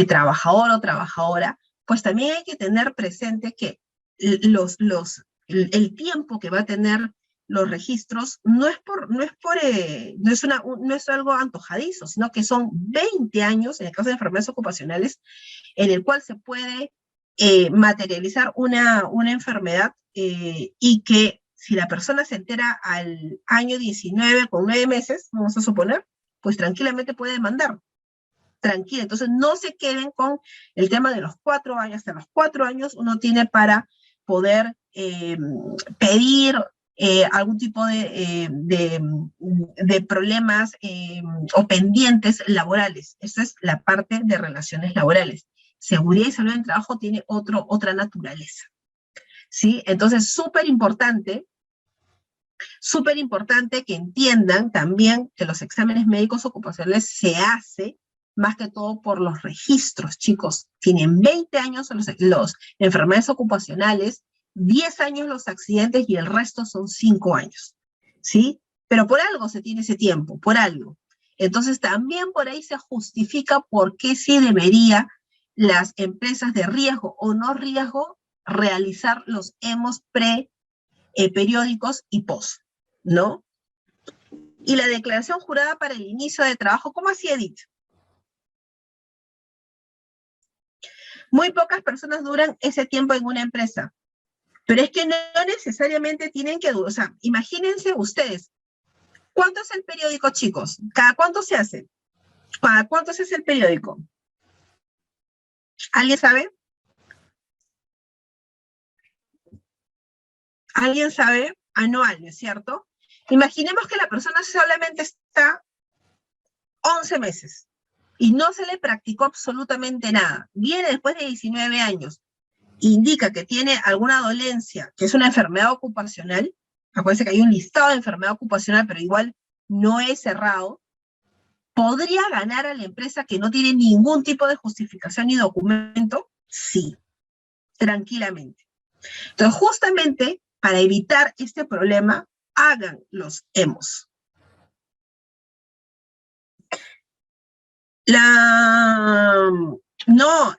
trabajador o trabajadora, pues también hay que tener presente que el tiempo que va a tener los registros no es algo antojadizo, sino que son 20 años, en el caso de enfermedades ocupacionales, en el cual se puede materializar una enfermedad y que si la persona se entera al año 19 con 9 meses, vamos a suponer, pues tranquilamente puede demandar. Tranquila, entonces no se queden con el tema de los 4 años. Hasta los 4 años uno tiene para poder pedir algún tipo de problemas o pendientes laborales. Esa es la parte de relaciones laborales. Seguridad y salud en el trabajo tiene otra naturaleza, ¿sí? Entonces, súper importante que entiendan también que los exámenes médicos ocupacionales se hace más que todo por los registros, chicos. Tienen 20 años los enfermedades ocupacionales, 10 años los accidentes y el resto son 5 años, ¿sí? Pero por algo se tiene ese tiempo, por algo. Entonces también por ahí se justifica por qué sí debería las empresas de riesgo o no riesgo realizar los EMOS periódicos y post, ¿no? Y la declaración jurada para el inicio de trabajo, ¿cómo así, Edith? Muy pocas personas duran ese tiempo en una empresa, pero es que no necesariamente tienen que durar. O sea, imagínense ustedes, ¿cuánto es el periódico, chicos? ¿Cada cuánto se hace? ¿Cada cuánto se hace el periódico? ¿Alguien sabe? ¿Alguien sabe? Anual, ¿no es cierto? Imaginemos que la persona solamente está 11 meses y no se le practicó absolutamente nada. Viene después de 19 años, indica que tiene alguna dolencia, que es una enfermedad ocupacional. Acuérdense que hay un listado de enfermedad ocupacional, pero igual no es cerrado. ¿Podría ganar a la empresa que no tiene ningún tipo de justificación ni documento? Sí, tranquilamente. Entonces, justamente para evitar este problema, hagan los EMOS. No,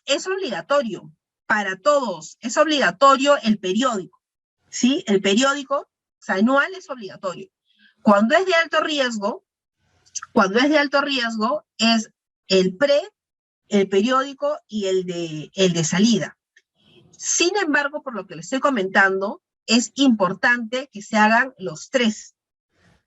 es obligatorio para todos, es obligatorio el periódico, ¿sí? El periódico, o sea, anual es obligatorio. Cuando es de alto riesgo, es el el periódico y el de salida. Sin embargo, por lo que les estoy comentando, es importante que se hagan los 3,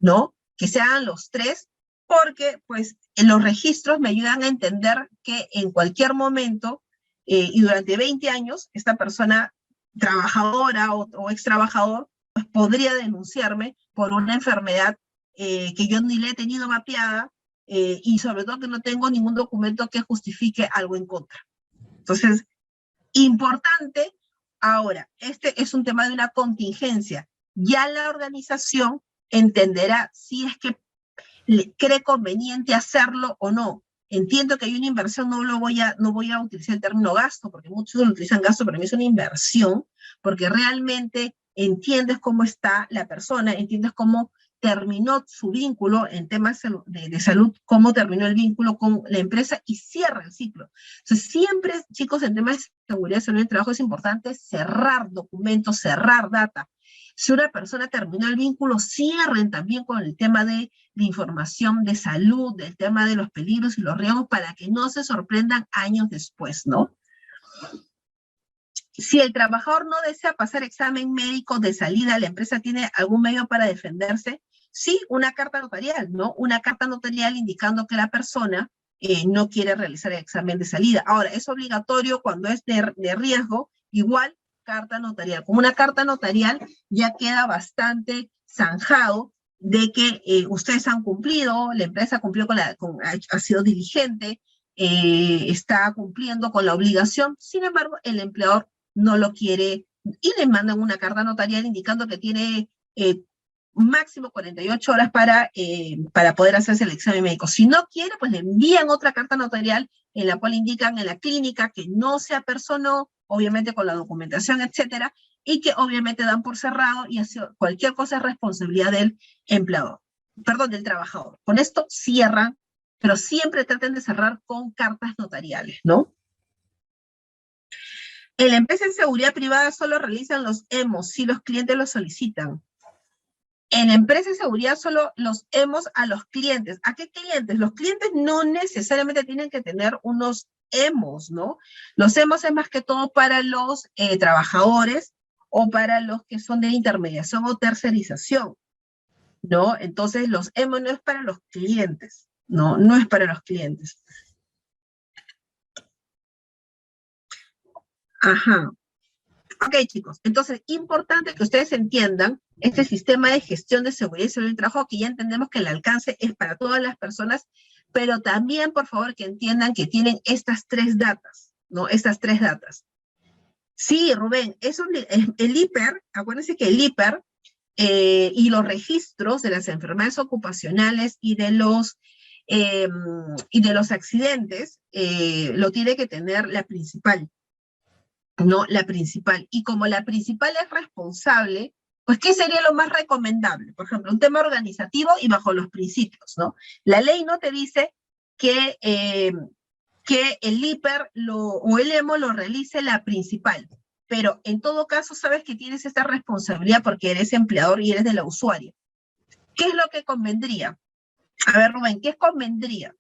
¿no? Que se hagan los 3 porque, pues, en los registros me ayudan a entender que en cualquier momento y durante 20 años, esta persona trabajadora o ex trabajador pues, podría denunciarme por una enfermedad que yo ni le he tenido mapeada y sobre todo que no tengo ningún documento que justifique algo en contra. Entonces, importante, ahora, este es un tema de una contingencia. Ya la organización entenderá si es que cree conveniente hacerlo o no. Entiendo que hay una inversión, no voy a utilizar el término gasto, porque muchos lo utilizan gasto, pero para mí es una inversión, porque realmente entiendes cómo está la persona, entiendes cómo terminó su vínculo en temas de salud, cómo terminó el vínculo con la empresa y cierra el ciclo. Entonces, siempre, chicos, en temas de seguridad y salud del trabajo es importante cerrar documentos, cerrar data. Si una persona terminó el vínculo, cierren también con el tema de información de salud, del tema de los peligros y los riesgos, para que no se sorprendan años después, ¿no? Si el trabajador no desea pasar examen médico de salida, ¿la empresa tiene algún medio para defenderse? Sí, una carta notarial, ¿no? Una carta notarial indicando que la persona no quiere realizar el examen de salida. Ahora, es obligatorio cuando es de riesgo, igual carta notarial. Como una carta notarial ya queda bastante zanjado de que ustedes han cumplido, la empresa cumplió ha sido diligente, está cumpliendo con la obligación, sin embargo, el empleador no lo quiere y le mandan una carta notarial indicando que tiene máximo 48 horas para poder hacerse el examen médico. Si no quiere, pues le envían otra carta notarial en la cual indican en la clínica que no se apersonó, obviamente con la documentación, etcétera, y que obviamente dan por cerrado y cualquier cosa es responsabilidad del empleador, perdón, del trabajador. Con esto cierran, pero siempre traten de cerrar con cartas notariales, ¿no? En la empresa de seguridad privada solo realizan los EMOS si los clientes lo solicitan. En la empresa de seguridad solo los EMOS a los clientes. ¿A qué clientes? Los clientes no necesariamente tienen que tener unos EMOS, ¿no? Los EMOS es más que todo para los trabajadores o para los que son de intermediación o tercerización, ¿no? Entonces los EMOS no es para los clientes, ¿no? No es para los clientes. Ajá. Ok, chicos, entonces, importante que ustedes entiendan este sistema de gestión de seguridad y salud del trabajo, que ya entendemos que el alcance es para todas las personas, pero también, por favor, que entiendan que tienen estas tres datas, ¿no? Estas tres datas. Sí, Rubén, el IPER, acuérdense que el IPER y los registros de las enfermedades ocupacionales y de los accidentes lo tiene que tener la principal. No, la principal. Y como la principal es responsable, pues, ¿qué sería lo más recomendable? Por ejemplo, un tema organizativo y bajo los principios, ¿no? La ley no te dice que el IPER o el EMO lo realice la principal, pero en todo caso sabes que tienes esta responsabilidad porque eres empleador y eres de la usuaria. ¿Qué es lo que convendría? A ver, Rubén, ¿qué convendría?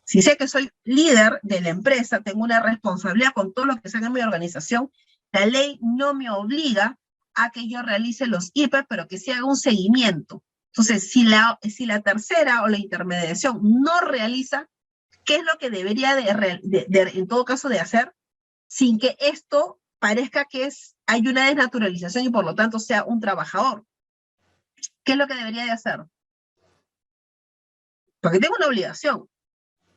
Si sé que soy líder de la empresa, tengo una responsabilidad con todo lo que sea en mi organización, la ley no me obliga a que yo realice los IPER, pero que sí haga un seguimiento. Entonces, si la tercera o la intermediación no realiza, ¿qué es lo que debería en todo caso de hacer? Sin que esto parezca que hay una desnaturalización y por lo tanto sea un trabajador. ¿Qué es lo que debería de hacer? Porque tengo una obligación.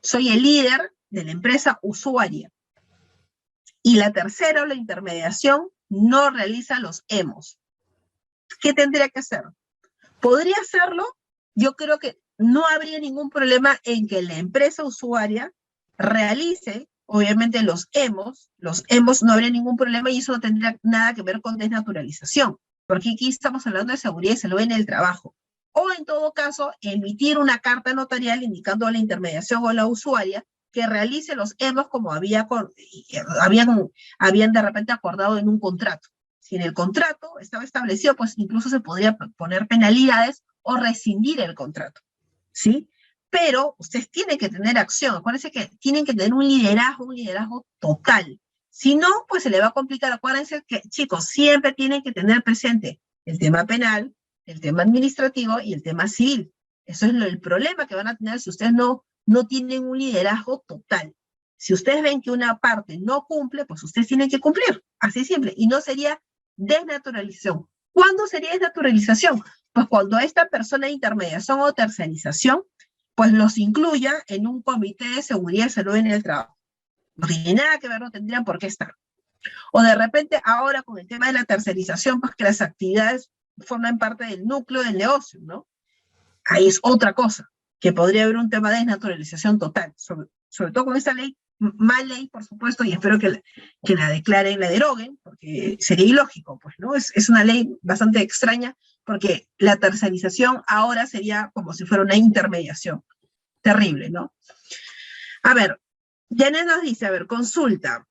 Soy el líder de la empresa usuaria. Y la tercera o la intermediación no realiza los EMOS. ¿Qué tendría que hacer? ¿Podría hacerlo? Yo creo que no habría ningún problema en que la empresa usuaria realice, obviamente, los EMOS. Los EMOS no habría ningún problema y eso no tendría nada que ver con desnaturalización. Porque aquí estamos hablando de seguridad y salud en el trabajo. O en todo caso, emitir una carta notarial indicando a la intermediación o a la usuaria que realice los EMOS como habían de repente acordado en un contrato. Si en el contrato estaba establecido, pues incluso se podría poner penalidades o rescindir el contrato, ¿sí? Pero ustedes tienen que tener acción. Acuérdense que tienen que tener un liderazgo total. Si no, pues se le va a complicar. Acuérdense que, chicos, siempre tienen que tener presente el tema penal, el tema administrativo y el tema civil. Eso es el problema que van a tener si ustedes no tienen un liderazgo total. Si ustedes ven que una parte no cumple, pues ustedes tienen que cumplir. Así simple. Y no sería desnaturalización. ¿Cuándo sería desnaturalización? Pues cuando esta persona de intermediación o tercerización pues los incluya en un comité de seguridad y salud en el trabajo. No tiene nada que ver, no tendrían por qué estar. O de repente ahora con el tema de la tercerización, pues que las actividades forman parte del núcleo del negocio, ¿no? Ahí es otra cosa, que podría haber un tema de desnaturalización total, sobre todo con esta ley, mal ley, por supuesto, y espero que la declaren, la deroguen, porque sería ilógico, pues, ¿no? Es una ley bastante extraña, porque la tercerización ahora sería como si fuera una intermediación. Terrible, ¿no? A ver, Janet nos dice, a ver, consulta.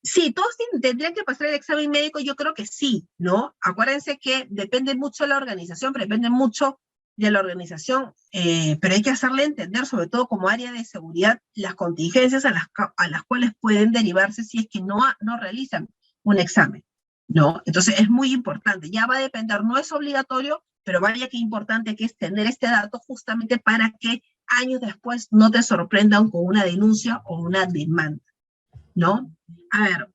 Sí, todos tendrían que pasar el examen médico, yo creo que sí, ¿no? Acuérdense que depende mucho de la organización, pero depende mucho de la organización, pero hay que hacerle entender, sobre todo como área de seguridad, las contingencias a las cuales pueden derivarse si es que no realizan un examen, ¿no? Entonces es muy importante, ya va a depender, no es obligatorio, pero vaya que importante que es tener este dato justamente para que años después no te sorprendan con una denuncia o una demanda, ¿no? A ver,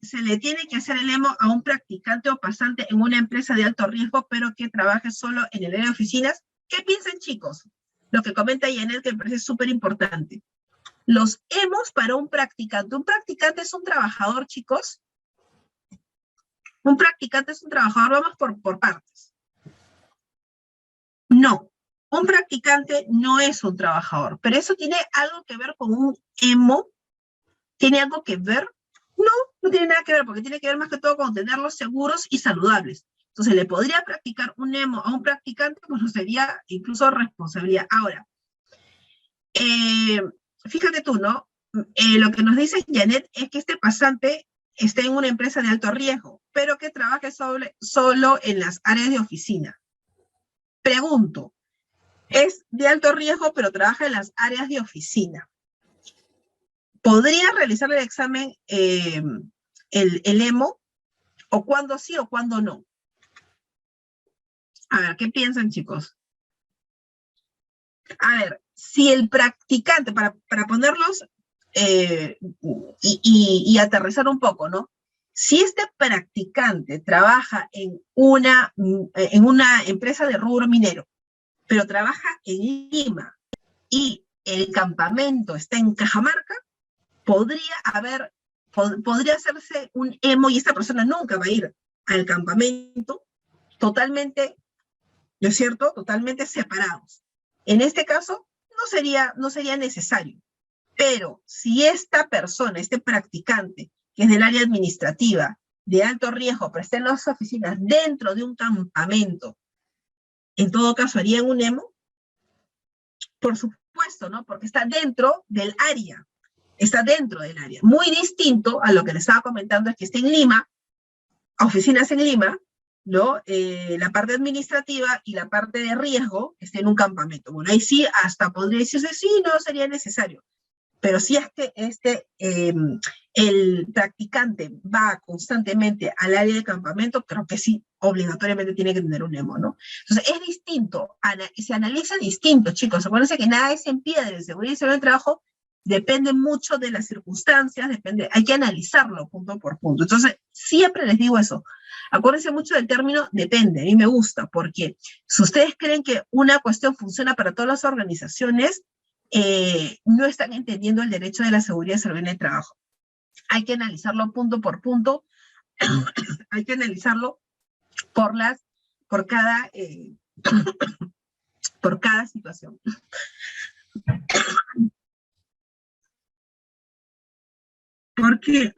se le tiene que hacer el EMO a un practicante o pasante en una empresa de alto riesgo, pero que trabaje solo en el área de oficinas. ¿Qué piensan, chicos? Lo que comenta Yanel, que me parece súper importante. Los EMOs para un practicante. ¿Un practicante es un trabajador, chicos? Un practicante es un trabajador, vamos por partes. No, un practicante no es un trabajador, pero eso tiene algo que ver con un EMO. ¿Tiene algo que ver? No, no tiene nada que ver, porque tiene que ver más que todo con tenerlos seguros y saludables. Entonces, ¿le podría practicar un EMO a un practicante? Pues no sería incluso responsabilidad. Ahora, fíjate tú, ¿no? Lo que nos dice Janet es que este pasante esté en una empresa de alto riesgo, pero que trabaje solo en las áreas de oficina. Pregunto, es de alto riesgo, pero trabaja en las áreas de oficina. ¿Podría realizar el examen, el EMO? ¿O cuándo sí o cuándo no? A ver, ¿qué piensan, chicos? A ver, si el practicante, para ponerlos y aterrizar un poco, ¿no? Si este practicante trabaja en una empresa de rubro minero, pero trabaja en Lima y el campamento está en Cajamarca, podría hacerse un EMO y esta persona nunca va a ir al campamento totalmente, ¿no es cierto? Totalmente separados. En este caso, no sería necesario. Pero si esta persona, este practicante, que es del área administrativa, de alto riesgo, pero está en las oficinas dentro de un campamento, en todo caso, ¿harían un EMO? Por supuesto, ¿no? Porque está dentro del área. Está dentro del área. Muy distinto a lo que les estaba comentando, es que está en Lima, oficinas en Lima, ¿no? La parte administrativa y la parte de riesgo esté en un campamento. Bueno, ahí sí, hasta podría decirse, sí, no sería necesario. Pero si es que el practicante va constantemente al área de campamento, creo que sí, obligatoriamente tiene que tener un EMO, ¿no? Entonces, es distinto, se analiza distinto, chicos. Acuérdense que nada es en piedra, el seguridad y salud del trabajo depende mucho de las circunstancias, hay que analizarlo punto por punto. Entonces, siempre les digo eso. Acuérdense mucho del término depende, a mí me gusta, porque si ustedes creen que una cuestión funciona para todas las organizaciones, no están entendiendo el derecho de la seguridad y salud en el trabajo. Hay que analizarlo punto por punto, hay que analizarlo por cada, por cada situación. Porque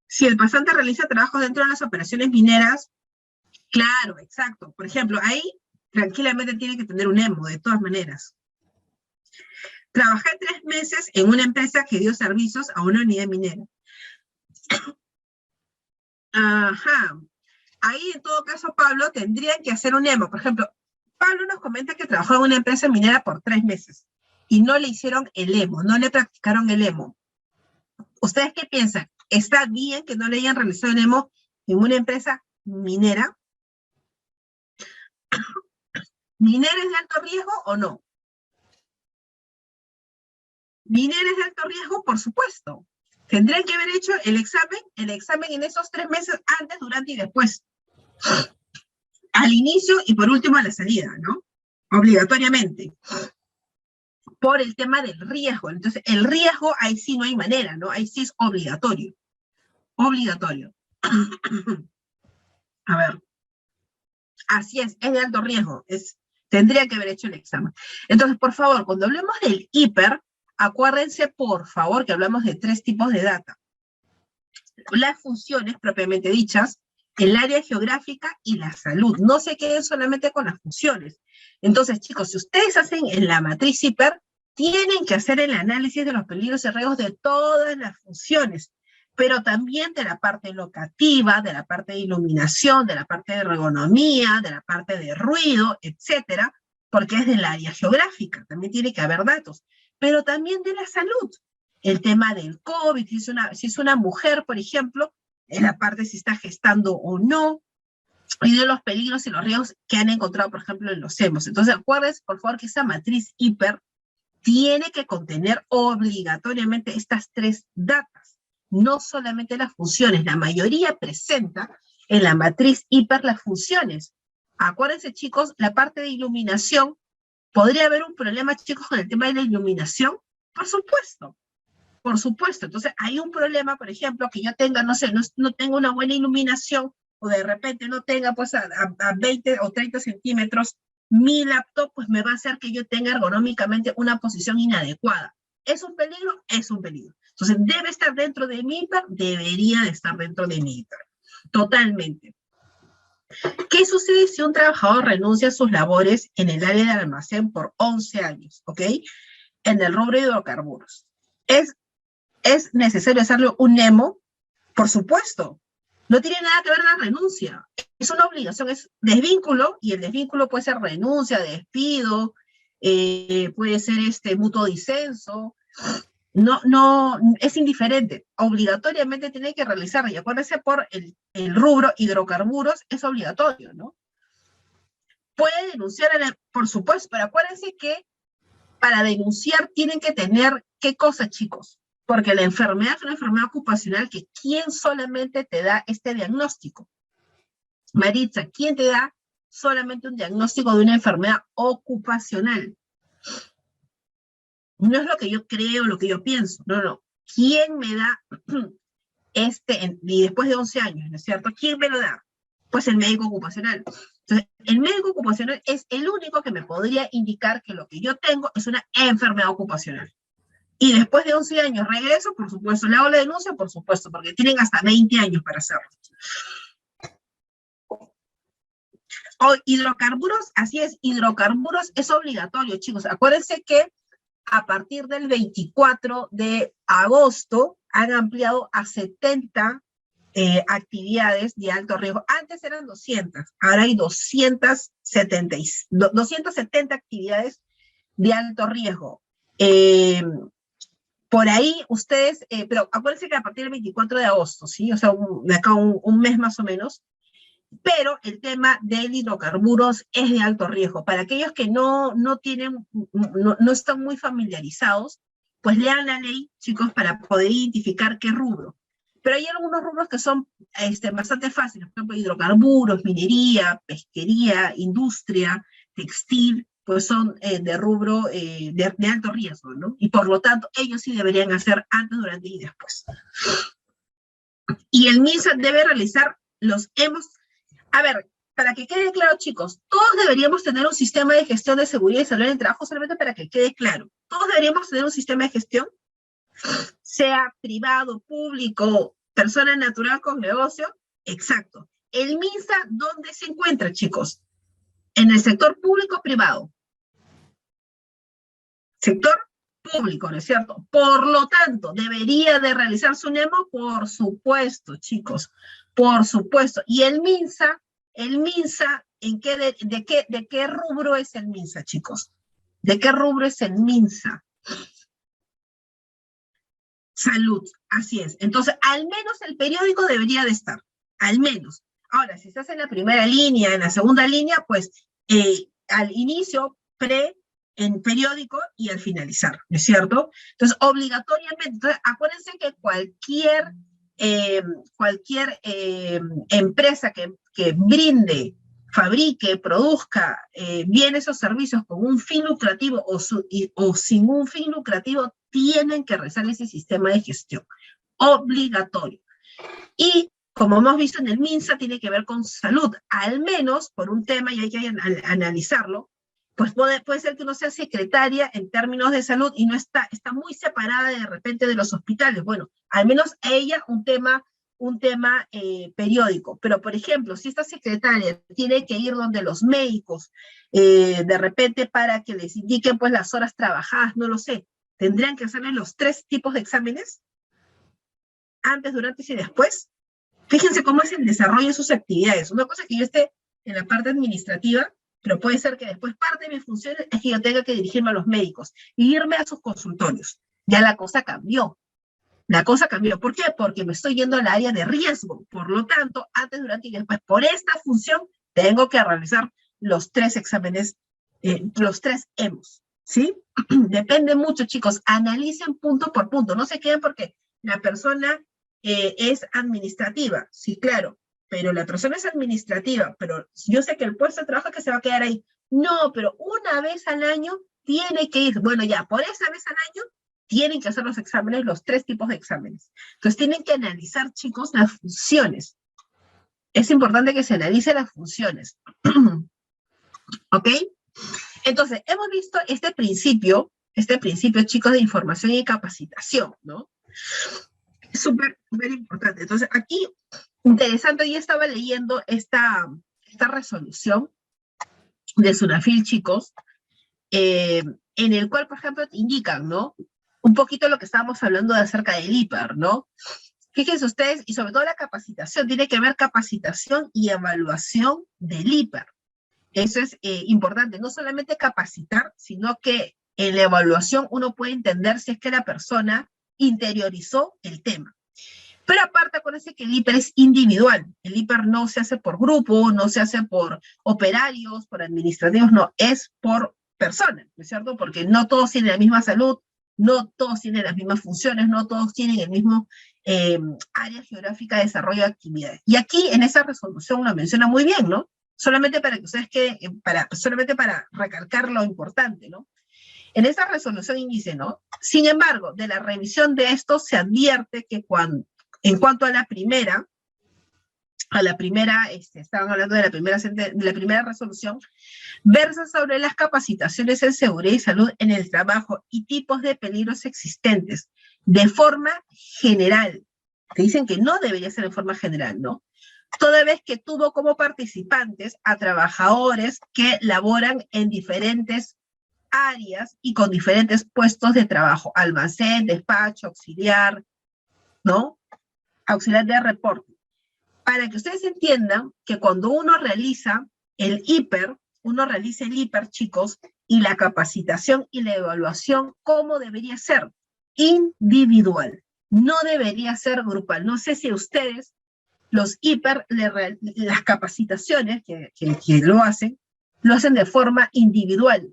si el pasante realiza trabajos dentro de las operaciones mineras, claro, exacto. Por ejemplo, ahí tranquilamente tiene que tener un EMO, de todas maneras. Trabajé 3 meses en una empresa que dio servicios a una unidad minera. Ajá. Ahí, en todo caso, Pablo, tendrían que hacer un EMO. Por ejemplo, Pablo nos comenta que trabajó en una empresa minera por 3 meses y no le hicieron el EMO, no le practicaron el EMO. ¿Ustedes qué piensan? ¿Está bien que no le hayan realizado el EMO en una empresa minera? ¿Minera es de alto riesgo o no? ¿Minera es de alto riesgo? Por supuesto. Tendrían que haber hecho el examen en esos 3 meses, antes, durante y después. Al inicio y por último a la salida, ¿no? Obligatoriamente. Por el tema del riesgo. Entonces, el riesgo, ahí sí no hay manera, ¿no? Ahí sí es obligatorio. Obligatorio. A ver. Así es de alto riesgo. Tendría que haber hecho el examen. Entonces, por favor, cuando hablemos del hiper, acuérdense, por favor, que hablamos de 3 tipos de data. Las funciones propiamente dichas, el área geográfica y la salud. No se queden solamente con las funciones. Entonces, chicos, si ustedes hacen en la matriz hiper, tienen que hacer el análisis de los peligros y riesgos de todas las funciones, pero también de la parte locativa, de la parte de iluminación, de la parte de ergonomía, de la parte de ruido, etcétera, porque es del área geográfica, también tiene que haber datos, pero también de la salud. El tema del COVID, si es una mujer, por ejemplo, en la parte si está gestando o no, y de los peligros y los riesgos que han encontrado, por ejemplo, en los hemos. Entonces, acuérdense, por favor, que esa matriz hiper tiene que contener obligatoriamente estas 3 datas, no solamente las funciones. La mayoría presenta en la matriz hiper las funciones. Acuérdense, chicos, la parte de iluminación, ¿podría haber un problema, chicos, con el tema de la iluminación? Por supuesto. Por supuesto, entonces hay un problema, por ejemplo, que yo tenga, no sé, no tengo una buena iluminación, o de repente no tenga pues a 20 o 30 centímetros mi laptop, pues me va a hacer que yo tenga ergonómicamente una posición inadecuada. ¿Es un peligro? Es un peligro. Entonces, ¿debe estar dentro de mi hiper? Debería de estar dentro de mi hiper. Totalmente. ¿Qué sucede si un trabajador renuncia a sus labores en el área de almacén por 11 años, ¿ok? En el rubro de hidrocarburos. ¿Es necesario hacerle un NEMO? Por supuesto. No tiene nada que ver la renuncia. Es una obligación, es desvínculo, y el desvínculo puede ser renuncia, despido, puede ser mutuo disenso. No, es indiferente. Obligatoriamente tiene que realizarlo. Y acuérdense, por el rubro hidrocarburos es obligatorio, ¿no? Puede denunciar, por supuesto, pero acuérdense que para denunciar tienen que tener, ¿qué cosa, chicos? Porque la enfermedad es una enfermedad ocupacional que ¿quién solamente te da este diagnóstico? Maritza, ¿quién te da solamente un diagnóstico de una enfermedad ocupacional? No es lo que yo creo, lo que yo pienso, no. ¿Quién me da y después de 11 años, ¿no es cierto? ¿Quién me lo da? Pues el médico ocupacional. Entonces, el médico ocupacional es el único que me podría indicar que lo que yo tengo es una enfermedad ocupacional. Y después de 11 años regreso, por supuesto, le hago la denuncia, por supuesto, porque tienen hasta 20 años para hacerlo. O hidrocarburos, así es, hidrocarburos es obligatorio, chicos. Acuérdense que a partir del 24 de agosto han ampliado a 70 actividades de alto riesgo. Antes eran 200, ahora hay 270 actividades de alto riesgo. Por ahí ustedes, pero acuérdense que a partir del 24 de agosto, ¿sí? O sea, de acá un mes más o menos, pero el tema de hidrocarburos es de alto riesgo. Para aquellos que no están muy familiarizados, pues lean la ley, chicos, para poder identificar qué rubro. Pero hay algunos rubros que son bastante fáciles, por ejemplo, hidrocarburos, minería, pesquería, industria, textil, pues son de rubro de alto riesgo, ¿no? Y por lo tanto, ellos sí deberían hacer antes, durante y después. Y el MINSA debe realizar los hemos. A ver, para que quede claro, chicos, todos deberíamos tener un sistema de gestión de seguridad y salud en el trabajo, solamente para que quede claro. Todos deberíamos tener un sistema de gestión, sea privado, público, persona natural con negocio, exacto. El MINSA, ¿dónde se encuentra, chicos? En el sector público o privado. Sector público, ¿no es cierto? Por lo tanto, ¿debería de realizarse un EMO? Por supuesto, chicos, por supuesto. Y el MINSA, ¿de qué rubro es el MINSA, chicos? ¿De qué rubro es el MINSA? Salud, así es. Entonces, al menos el periódico debería de estar, al menos. Ahora, si estás en la primera línea, en la segunda línea, pues al inicio, en periódico y al finalizar, ¿no es cierto? Entonces, obligatoriamente, entonces, acuérdense que cualquier empresa que brinde, fabrique, produzca bienes o servicios con un fin lucrativo o sin un fin lucrativo, tienen que realizar ese sistema de gestión obligatorio. Y como hemos visto en el MINSA, tiene que ver con salud, al menos por un tema, y hay que analizarlo, pues puede ser que uno sea secretaria en términos de salud y no está muy separada de repente de los hospitales. Bueno, al menos ella un tema periódico. Pero, por ejemplo, si esta secretaria tiene que ir donde los médicos, de repente para que les indiquen pues las horas trabajadas, no lo sé, ¿tendrían que hacerle los 3 tipos de exámenes? Antes, durante y después. Fíjense cómo es el desarrollo de sus actividades. Una cosa es que yo esté en la parte administrativa, pero puede ser que después parte de mis funciones es que yo tenga que dirigirme a los médicos y irme a sus consultorios. Ya la cosa cambió. La cosa cambió. ¿Por qué? Porque me estoy yendo al área de riesgo. Por lo tanto, antes, durante y después, por esta función, tengo que realizar los 3 exámenes, los 3 EMOS. ¿Sí? Depende mucho, chicos. Analicen punto por punto. No se queden porque la persona es administrativa. Sí, claro. Pero la persona es administrativa. Pero yo sé que el puesto de trabajo es que se va a quedar ahí. No, pero una vez al año tiene que ir. Bueno, ya, por esa vez al año tienen que hacer los exámenes, los 3 tipos de exámenes. Entonces tienen que analizar, chicos, las funciones. Es importante que se analicen las funciones. ¿Ok? Entonces, hemos visto este principio, chicos, de información y capacitación, ¿no? Es súper importante. Entonces, aquí, interesante, yo estaba leyendo esta resolución de SUNAFIL, chicos, en el cual, por ejemplo, te indican, ¿no? Un poquito lo que estábamos hablando de acerca del IPER, ¿no? Fíjense ustedes, y sobre todo la capacitación, tiene que ver capacitación y evaluación del IPER. Eso es importante, no solamente capacitar, sino que en la evaluación uno puede entender si es que la persona interiorizó el tema. Pero aparte, acuérdense que el IPER es individual. El IPER no se hace por grupo, no se hace por operarios, por administrativos, no, es por persona, ¿no es cierto? Porque no todos tienen la misma salud, no todos tienen las mismas funciones, no todos tienen el mismo área geográfica de desarrollo de actividades. Y aquí, en esa resolución, lo menciona muy bien, ¿no? Solamente para que ustedes queden, solamente para recalcar lo importante, ¿no? En esa resolución dice, ¿no? Sin embargo, de la revisión de esto se advierte que en cuanto a la primera, estaban hablando de la primera resolución, versa sobre las capacitaciones en seguridad y salud en el trabajo y tipos de peligros existentes, de forma general. Te dicen que no debería ser de forma general, ¿no? Toda vez que tuvo como participantes a trabajadores que laboran en diferentes áreas y con diferentes puestos de trabajo, almacén, despacho, auxiliar, ¿no? Auxiliar de reporte. Para que ustedes entiendan que cuando uno realiza el IPER, chicos, y la capacitación y la evaluación, ¿cómo debería ser? Individual. No debería ser grupal. No sé si ustedes, los IPER, las capacitaciones que lo hacen de forma individual.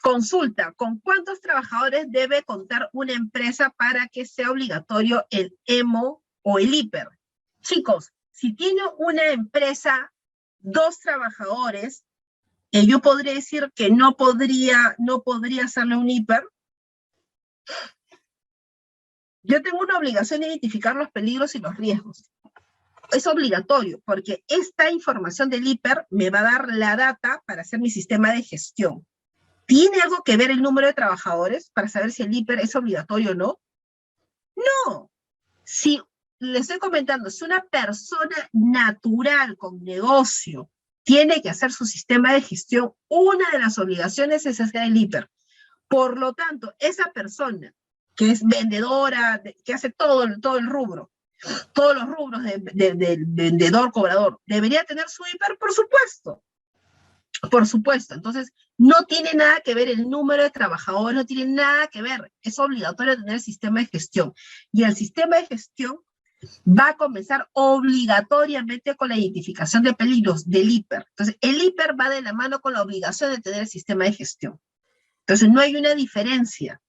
Consulta, ¿con cuántos trabajadores debe contar una empresa para que sea obligatorio el EMO o el IPER? Chicos, si tiene una empresa 2 trabajadores, yo podría decir que no podría hacerle un IPER. Yo tengo una obligación de identificar los peligros y los riesgos. Es obligatorio, porque esta información del IPER me va a dar la data para hacer mi sistema de gestión. ¿Tiene algo que ver el número de trabajadores para saber si el IPER es obligatorio o no? No. Si le estoy comentando, si una persona natural con negocio tiene que hacer su sistema de gestión, una de las obligaciones es hacer el IPER. Por lo tanto, esa persona que es vendedora, que hace todo el rubro, todos los rubros del vendedor, cobrador, ¿debería tener su IPER? Por supuesto. Por supuesto. Entonces, no tiene nada que ver el número de trabajadores, no tiene nada que ver. Es obligatorio tener el sistema de gestión. Y el sistema de gestión va a comenzar obligatoriamente con la identificación de peligros del IPER. Entonces, el IPER va de la mano con la obligación de tener el sistema de gestión. Entonces, no hay una diferencia.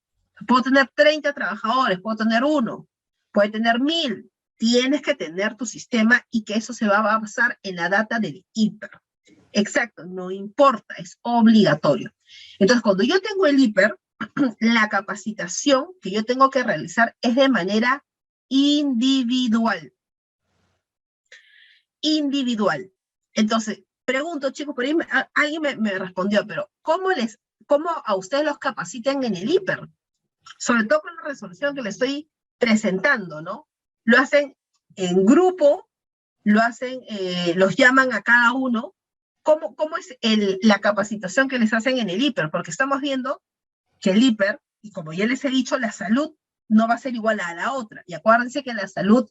Puedo tener 30 trabajadores, puedo tener 1, puede tener 1000. Tienes que tener tu sistema y que eso se va a basar en la data del IPER. Exacto, no importa, es obligatorio. Entonces, cuando yo tengo el IPER, la capacitación que yo tengo que realizar es de manera individual. Individual. Entonces, pregunto, chicos, por ahí alguien me respondió, pero ¿cómo a ustedes los capacitan en el IPER? Sobre todo con la resolución que les estoy presentando, ¿no? Lo hacen en grupo, los llaman a cada uno. ¿Cómo es la capacitación que les hacen en el IPER? Porque estamos viendo que el IPER, y como ya les he dicho, la salud no va a ser igual a la otra. Y acuérdense que la salud,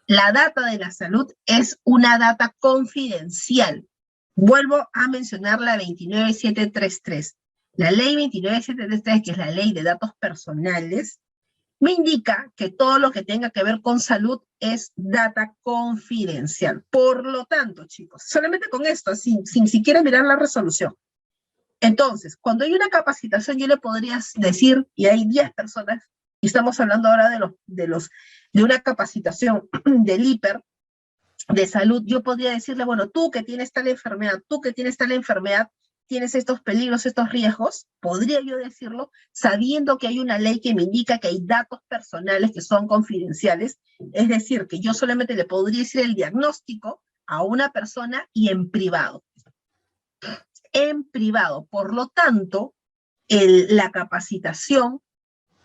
la data de la salud es una data confidencial. Vuelvo a mencionar la 29733. La ley 29733, que es la ley de datos personales, me indica que todo lo que tenga que ver con salud es data confidencial. Por lo tanto, chicos, solamente con esto, sin siquiera mirar la resolución. Entonces, cuando hay una capacitación, yo le podría decir, y hay 10 personas, y estamos hablando ahora de una capacitación del IPER, de salud, yo podría decirle, bueno, tú que tienes tal enfermedad, tienes estos peligros, estos riesgos, podría yo decirlo, sabiendo que hay una ley que me indica que hay datos personales que son confidenciales, es decir, que yo solamente le podría decir el diagnóstico a una persona y en privado. En privado, por lo tanto, la capacitación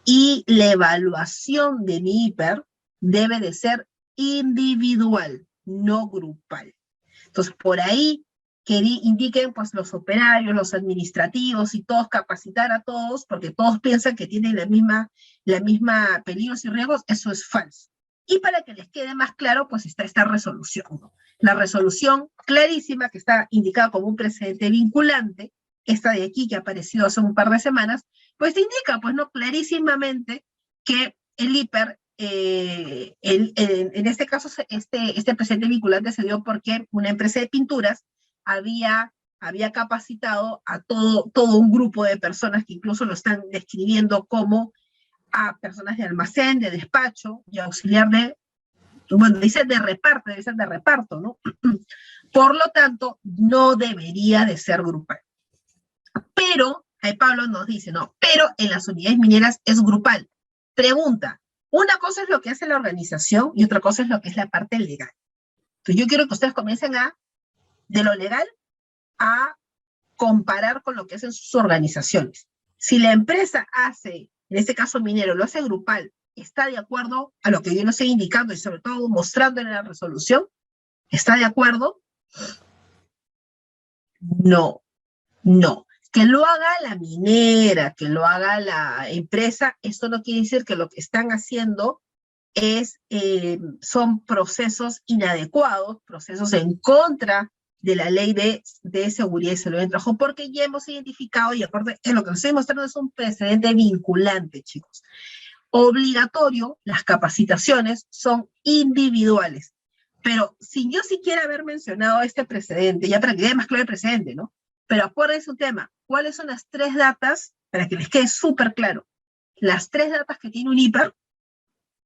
y la evaluación de mi IPER debe de ser individual, no grupal. Entonces, por ahí que indiquen pues los operarios, los administrativos y todos, capacitar a todos, porque todos piensan que tienen la misma peligros y riesgos, eso es falso. Y para que les quede más claro, pues está esta resolución, ¿no? La resolución clarísima, que está indicada como un precedente vinculante, esta de aquí que ha aparecido hace un par de semanas, pues indica, pues no, clarísimamente que el IPER, en este caso, este precedente vinculante se dio porque una empresa de pinturas había capacitado a todo un grupo de personas que incluso lo están describiendo como a personas de almacén, de despacho y auxiliar bueno, dice de reparto, debe ser de reparto, ¿no? Por lo tanto, no debería de ser grupal. Pero, Pablo nos dice, no, pero en las unidades mineras es grupal. Pregunta, una cosa es lo que hace la organización y otra cosa es lo que es la parte legal. Entonces yo quiero que ustedes comiencen de lo legal, a comparar con lo que hacen sus organizaciones. Si la empresa hace, en este caso minero, lo hace grupal, ¿está de acuerdo a lo que yo les estoy indicando y sobre todo mostrando en la resolución? ¿Está de acuerdo? No, no. Que lo haga la minera, que lo haga la empresa, esto no quiere decir que lo que están haciendo son procesos inadecuados, procesos en contra de la ley de seguridad y salud en el trabajo, porque ya hemos identificado, y aparte, lo que nos estoy mostrando es un precedente vinculante, chicos. Obligatorio, las capacitaciones son individuales, pero sin yo siquiera haber mencionado este precedente, ya para que quede más claro el precedente, ¿no? Pero acuérdense un tema, ¿cuáles son las 3 datas, para que les quede súper claro? Las 3 datas que tiene un IPER,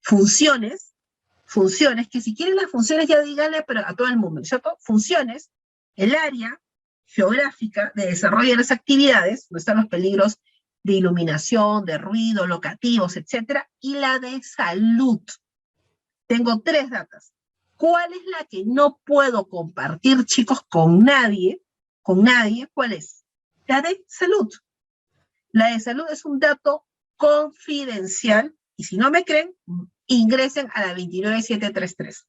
funciones, que si quieren las funciones ya díganle pero a todo el mundo, ¿cierto? Funciones, el área geográfica de desarrollo de las actividades, donde están los peligros de iluminación, de ruido, locativos, etcétera, y la de salud. Tengo 3 datas. ¿Cuál es la que no puedo compartir, chicos, con nadie? Con nadie, ¿cuál es? La de salud. La de salud es un dato confidencial, y si no me creen, ingresen a la 29733.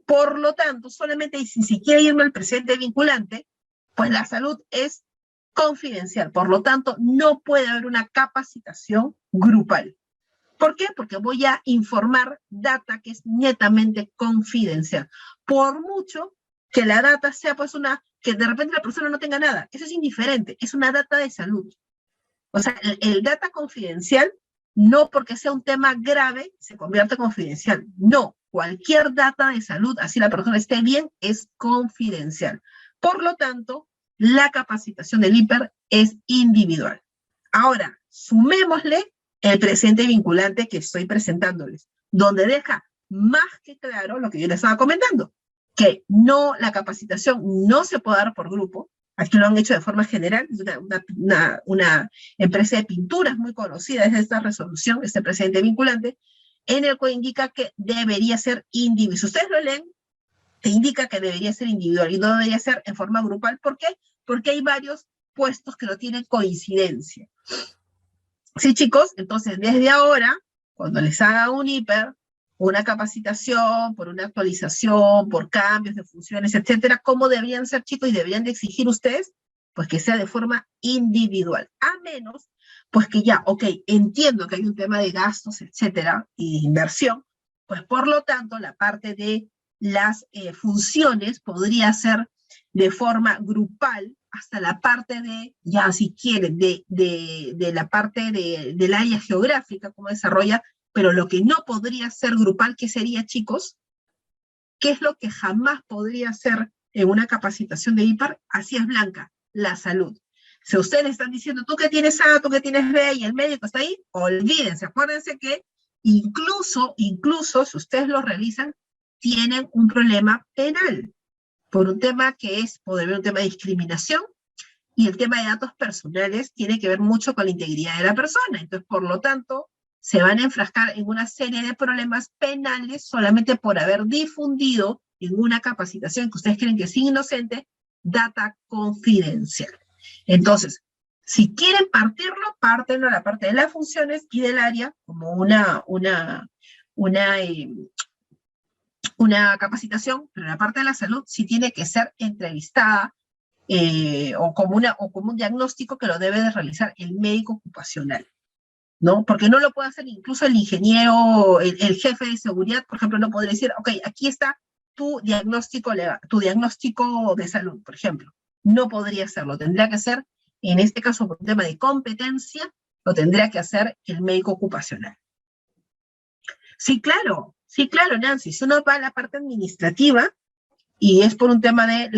Por lo tanto, solamente y sin siquiera irme al presente vinculante, pues la salud es confidencial. Por lo tanto, no puede haber una capacitación grupal. ¿Por qué? Porque voy a informar data que es netamente confidencial. Por mucho que la data sea pues que de repente la persona no tenga nada, eso es indiferente, es una data de salud. O sea, el data confidencial, no porque sea un tema grave, se convierte en confidencial. No, cualquier data de salud, así la persona esté bien, es confidencial. Por lo tanto, la capacitación del hiper es individual. Ahora, sumémosle el presente vinculante que estoy presentándoles, donde deja más que claro lo que yo les estaba comentando, que no, la capacitación no se puede dar por grupo. Aquí lo han hecho de forma general, es una empresa de pinturas muy conocida, es esta resolución, este presente vinculante, en el cual indica que debería ser individual. Si ustedes lo leen, te indica que debería ser individual y no debería ser en forma grupal. ¿Por qué? Porque hay varios puestos que no tienen coincidencia. Sí, chicos, entonces desde ahora, cuando les haga un hiper, una capacitación, por una actualización, por cambios de funciones, etcétera, ¿cómo deberían ser, chicos, y deberían de exigir ustedes? Pues que sea de forma individual, a menos, pues que ya, ok, entiendo que hay un tema de gastos, etcétera, y de inversión, pues por lo tanto, la parte de las funciones podría ser de forma grupal, hasta la parte de, ya si quieren, de la parte del área geográfica, cómo desarrolla, pero lo que no podría ser grupal, ¿qué sería, chicos? ¿Qué es lo que jamás podría ser en una capacitación de IPAR? Así es, Blanca, la salud. Si ustedes están diciendo, tú que tienes A, tú que tienes B, y el médico está ahí, olvídense, acuérdense que incluso, si ustedes lo realizan, tienen un problema penal, por un tema que es, podría haber un tema de discriminación, y el tema de datos personales tiene que ver mucho con la integridad de la persona. Entonces, por lo tanto, se van a enfrascar en una serie de problemas penales solamente por haber difundido en una capacitación que ustedes creen que es inocente, data confidencial. Entonces, si quieren partirlo, pártenlo a la parte de las funciones y del área como una capacitación, pero la parte de la salud sí tiene que ser entrevistada o como un diagnóstico que lo debe de realizar el médico ocupacional, ¿no? Porque no lo puede hacer incluso el ingeniero, el jefe de seguridad, por ejemplo, no podría decir, ok, aquí está tu diagnóstico de salud, por ejemplo. No podría hacerlo, tendría que ser, en este caso, por un tema de competencia, lo tendría que hacer el médico ocupacional. Sí, claro, Nancy, si uno va a la parte administrativa, y es por un tema de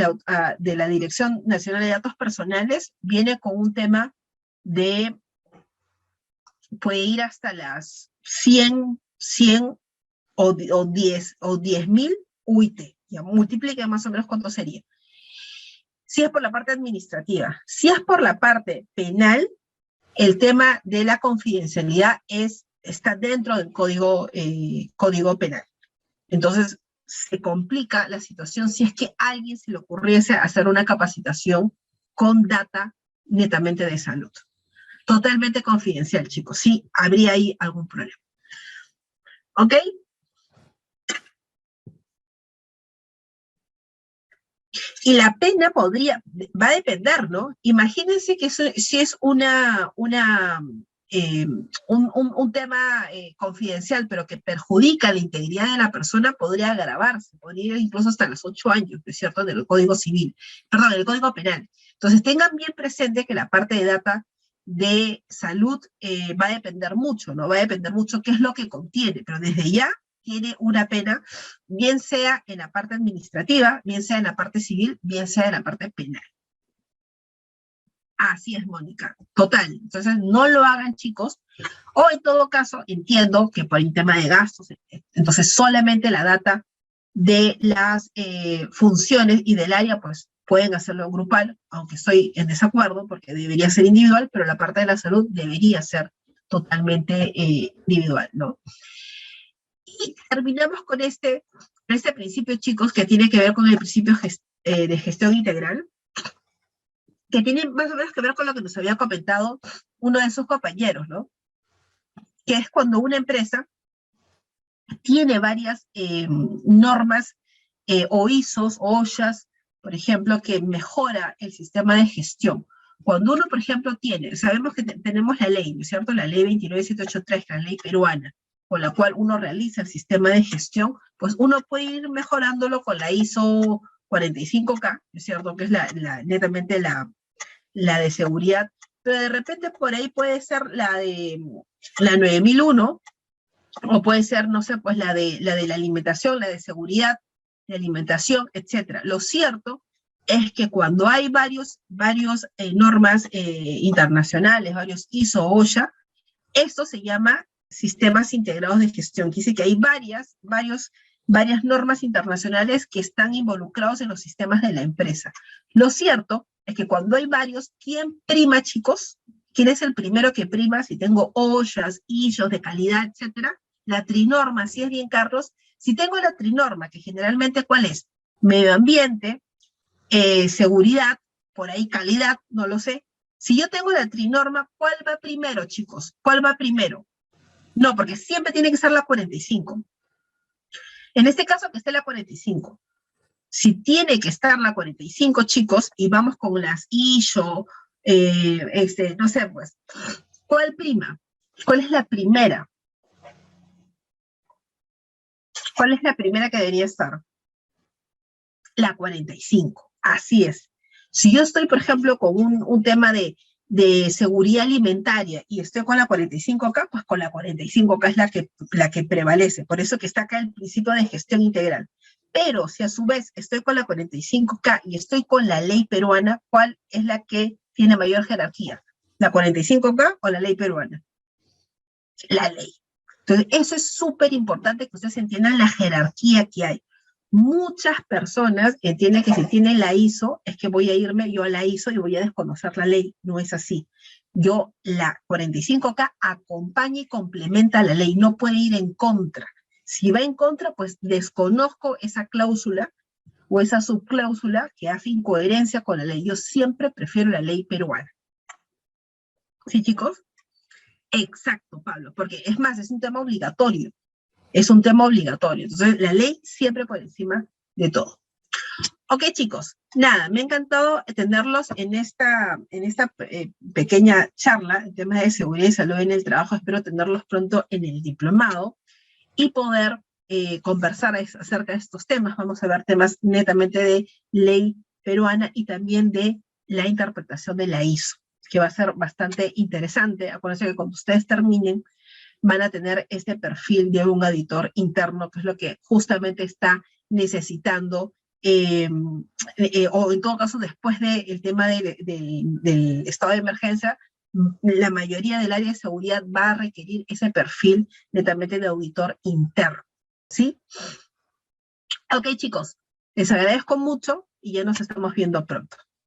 la Dirección Nacional de Datos Personales, viene con un tema de, puede ir hasta las 100 o 10.000 UIT, ya multiplique más o menos cuánto sería. Si es por la parte administrativa. Si es por la parte penal, el tema de la confidencialidad está dentro del código penal. Entonces, se complica la situación si es que a alguien se le ocurriese hacer una capacitación con data netamente de salud. Totalmente confidencial, chicos. Sí, habría ahí algún problema. ¿Ok? Y la pena va a depender, ¿no? Imagínense que si es un tema confidencial, pero que perjudica la integridad de la persona, podría agravarse, podría ir incluso hasta los 8 años, ¿no es cierto?, del Código Civil, perdón, del Código Penal. Entonces, tengan bien presente que la parte de data de salud va a depender mucho, ¿no? Va a depender mucho qué es lo que contiene, pero desde ya tiene una pena, bien sea en la parte administrativa, bien sea en la parte civil, bien sea en la parte penal. Así es, Mónica, total. Entonces, no lo hagan, chicos. O en todo caso, entiendo que por el tema de gastos, entonces solamente la data de las funciones y del área, pues pueden hacerlo grupal, aunque estoy en desacuerdo porque debería ser individual, pero la parte de la salud debería ser totalmente individual, ¿no? Y terminamos con este principio, chicos, que tiene que ver con el principio de gestión integral, que tiene más o menos que ver con lo que nos había comentado uno de sus compañeros, ¿no? Que es cuando una empresa tiene varias normas o ISOs o OSHAs, por ejemplo, que mejora el sistema de gestión. Cuando uno, por ejemplo, sabemos que tenemos la ley, ¿no es cierto? La ley 29783, la ley peruana, con la cual uno realiza el sistema de gestión, pues uno puede ir mejorándolo con la ISO 45K, ¿no es cierto? Que es netamente la de seguridad, pero de repente por ahí puede ser la 9001, O puede ser, no sé, pues la de la alimentación, la de seguridad, de alimentación, etcétera. Lo cierto es que cuando hay varios normas internacionales, varios ISO, OSHA, esto se llama sistemas integrados de gestión. Quiere decir que hay varias normas internacionales que están involucrados en los sistemas de la empresa. Lo cierto es que cuando hay varios, ¿quién prima, chicos? ¿Quién es el primero que prima? Si tengo OSHAs, ISOs de calidad, etcétera. La trinorma, si es bien, Carlos. Si tengo la trinorma, que generalmente, ¿cuál es? Medio ambiente, seguridad, por ahí calidad, no lo sé. Si yo tengo la trinorma, ¿cuál va primero, chicos? ¿Cuál va primero? No, porque siempre tiene que ser la 45. En este caso, que esté la 45. Si tiene que estar la 45, chicos, y vamos con las ISO, no sé, pues, ¿cuál prima? ¿Cuál es la primera? ¿Cuál es la primera que debería estar? La 45, así es. Si yo estoy, por ejemplo, con un tema de seguridad alimentaria y estoy con la 45K, pues con la 45K es la que prevalece. Por eso que está acá el principio de gestión integral. Pero si a su vez estoy con la 45K y estoy con la ley peruana, ¿cuál es la que tiene mayor jerarquía? ¿La 45K o la ley peruana? La ley. Entonces, eso es súper importante que ustedes entiendan la jerarquía que hay. Muchas personas entienden que si tienen la ISO, es que voy a irme yo a la ISO y voy a desconocer la ley. No es así. Yo, la 45K acompaña y complementa la ley, no puede ir en contra. Si va en contra, pues desconozco esa cláusula o esa subcláusula que hace incoherencia con la ley. Yo siempre prefiero la ley peruana. ¿Sí, chicos? Exacto, Pablo, porque es más, es un tema obligatorio. Es un tema obligatorio. Entonces, la ley siempre por encima de todo. Ok, chicos, nada, me ha encantado tenerlos en esta pequeña charla, en temas de seguridad y salud en el trabajo. Espero tenerlos pronto en el diplomado y poder conversar acerca de estos temas. Vamos a ver temas netamente de ley peruana y también de la interpretación de la ISO, que va a ser bastante interesante. Acuérdense que cuando ustedes terminen, van a tener este perfil de un auditor interno, que es lo que justamente está necesitando, o en todo caso, después del tema del estado de emergencia, la mayoría del área de seguridad va a requerir ese perfil netamente de auditor interno, ¿sí? Ok, chicos, les agradezco mucho y ya nos estamos viendo pronto.